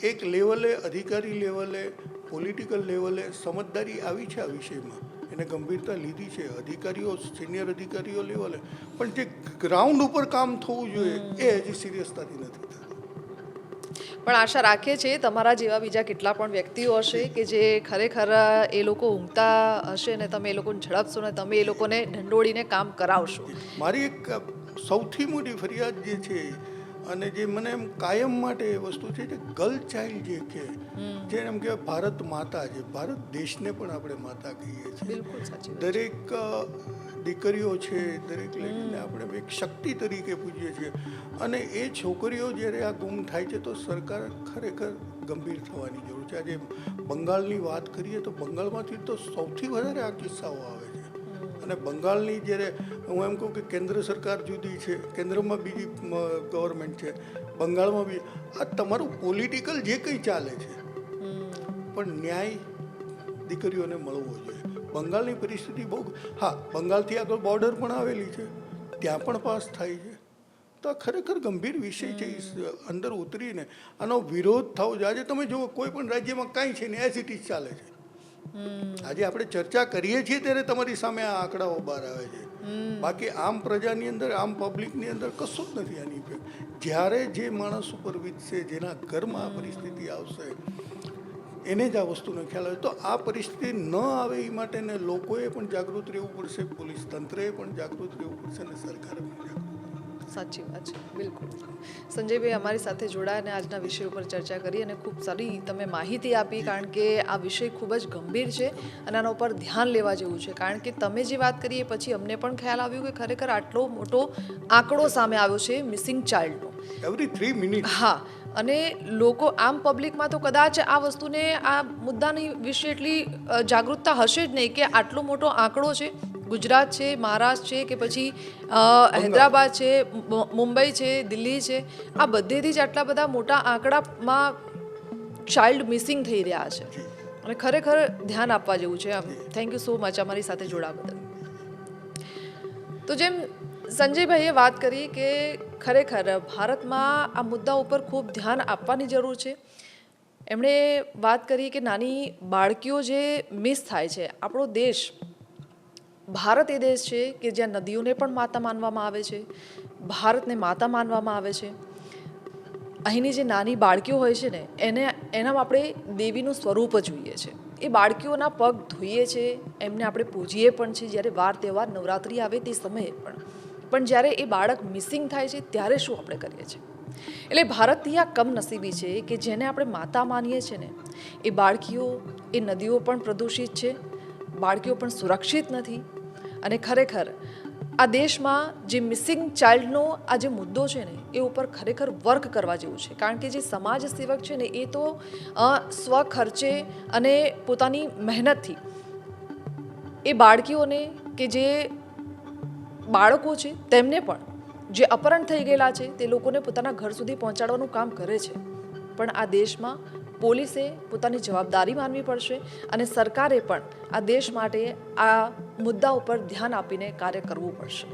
એક લેવલે, અધિકારી લેવલે, પોલિટિકલ લેવલે સમજદારી આવી છે આ વિષયમાં, એને ગંભીરતા લીધી છે અધિકારીઓ, સિનિયર અધિકારીઓ લેવલે, પણ જે ગ્રાઉન્ડ ઉપર કામ થવું જોઈએ એ હજી સિરિયસતાથી નથી થતું. પણ આશા રાખીએ છીએ તમારા જેવા બીજા કેટલા પણ વ્યક્તિઓ હશે કે જે ખરેખર એ લોકો ઊંઘતા હશે ને તમે એ લોકોને ઝડપશો ને તમે એ લોકોને ઢંઢોળીને કામ કરાવશો. મારી એક સૌથી મોટી ફરિયાદ જે છે, અને જે મને એમ કાયમ માટે એ વસ્તુ છે કે ગર્લ ચાઇલ્ડ જે કે જે એમ કે ભારત માતા છે, ભારત દેશને પણ આપણે માતા કહીએ છીએ. બિલકુલ સાચી. દરેક દીકરીઓ છે, દરેક લેડીને આપણે એક શક્તિ તરીકે પૂજીએ છીએ, અને એ છોકરીઓ જ્યારે આ ગુમ થાય છે તો સરકાર ખરેખર ગંભીર થવાની જરૂર છે. આજે બંગાળની વાત કરીએ તો બંગાળમાંથી તો સૌથી વધારે આ કિસ્સાઓ આવે છે. અને બંગાળની જ્યારે હું એમ કહું કે કેન્દ્ર સરકાર જુદી છે, કેન્દ્રમાં બીજી ગવર્મેન્ટ છે, બંગાળમાં બી, આ તમારું પોલિટિકલ જે કંઈ ચાલે છે, પણ ન્યાય દીકરીઓને મળવો જોઈએ. બંગાળની પરિસ્થિતિ બહુ, હા, બંગાળથી આગળ બોર્ડર પણ આવેલી છે, ત્યાં પણ પાસ થાય છે. તો આ ખરેખર ગંભીર વિષય છે. અંદર ઉતરીને આનો વિરોધ થવો જોઈએ. આજે તમે જુઓ કોઈ પણ રાજ્યમાં કાંઈ છે ને એઝ ઇટ ઇઝ ચાલે છે. આજે આપણે ચર્ચા કરીએ છીએ ત્યારે તમારી સામે આ આંકડાઓ બહાર આવે છે, બાકી આમ પ્રજાની અંદર, આમ પબ્લિકની અંદર કશું જ નથી આની ઇફેક્ટ. જ્યારે જે માણસ ઉપર વીતશે, જેના ઘરમાં આ પરિસ્થિતિ આવશે, એને જ આ વસ્તુનો ખ્યાલ આવે. તો આ પરિસ્થિતિ ન આવે એ માટે ને લોકોએ પણ જાગૃત રહેવું પડશે, પોલીસ તંત્રએ પણ જાગૃત રહેવું પડશે, અને સરકારે પણ જાગૃત. સાચી વાત છે, બિલકુલ. સંજયભાઈ અમારી સાથે જોડાયા અને આજના વિષય ઉપર ચર્ચા કરી અને ખૂબ સારી તમે માહિતી આપી, કારણ કે આ વિષય ખૂબ જ ગંભીર છે અને આના ઉપર ધ્યાન લેવા જેવું છે. કારણ કે તમે જે વાત કરી એ પછી અમને પણ ખ્યાલ આવ્યું કે ખરેખર આટલો મોટો આંકડો સામે આવ્યો છે મિસિંગ ચાઇલ્ડનો એવરી 3 મિનિટ. હા, અને લોકો આમ પબ્લિકમાં તો કદાચ આ વસ્તુને, આ મુદ્દાની વિશે એટલી જાગૃતતા હશે જ નહીં કે આટલો મોટો આંકડો છે. ગુજરાત છે, મહારાષ્ટ્ર છે, કે પછી હૈદરાબાદ છે, મુંબઈ છે, દિલ્હી છે, આ બધેથી જ આટલા બધા મોટા આંકડામાં ચાઇલ્ડ મિસિંગ થઈ રહ્યા છે જી. અને ખરેખર ધ્યાન આપવા જેવું છે. થેન્ક યુ સો મચ અમારી સાથે જોડાવા બદલ. તો જેમ સંજયભાઈએ વાત કરી કે ખરેખર ભારતમાં આ મુદ્દા ઉપર ખૂબ ધ્યાન આપવાની જરૂર છે. એમણે વાત કરી કે નાની બાળકીઓ જે મિસ થાય છે. આપણો દેશ, ભારત એ દેશ છે કે જ્યાં નદીઓને પણ માતા માનવામાં આવે છે, ભારતને માતા માનવામાં આવે છે. અહીંની જે નાની બાળકીઓ હોય છે ને એનામાં આપણે દેવીનું સ્વરૂપ જોઈએ છે. એ બાળકીઓના પગ ધોઈએ છે, એમને આપણે પૂજીએ પણ છે જ્યારે વાર તહેવાર નવરાત્રિ આવે તે સમયે પણ જ્યારે એ બાળક મિસિંગ થાય છે ત્યારે શું આપણે કરીએ છીએ? એટલે ભારતની આ કમનસીબી છે કે જેને આપણે માતા માનીએ છીએ ને એ બાળકીઓ, એ નદીઓ પણ પ્રદૂષિત છે, બાળકીઓ પણ સુરક્ષિત નથી. અને ખરેખર આ દેશમાં જે મિસિંગ ચાઇલ્ડનો આ જે મુદ્દો છે ને એ ઉપર ખરેખર વર્ક કરવા જેવું છે. કારણ કે જે સમાજ સેવક છે ને એ તો સ્વખર્ચે અને પોતાની મહેનતથી એ બાળકીઓને કે જે બાળકો છે તેમને પણ જે અપહરણ થઈ ગયેલા છે તે લોકોને પોતાના ઘર સુધી પહોંચાડવાનું કામ કરે છે. પણ આ દેશમાં પોલીસે પોતાની જવાબદારી માનવી પડશે અને સરકારે પણ આ દેશ માટે આ મુદ્દા ઉપર ધ્યાન આપીને કાર્ય કરવું પડશે.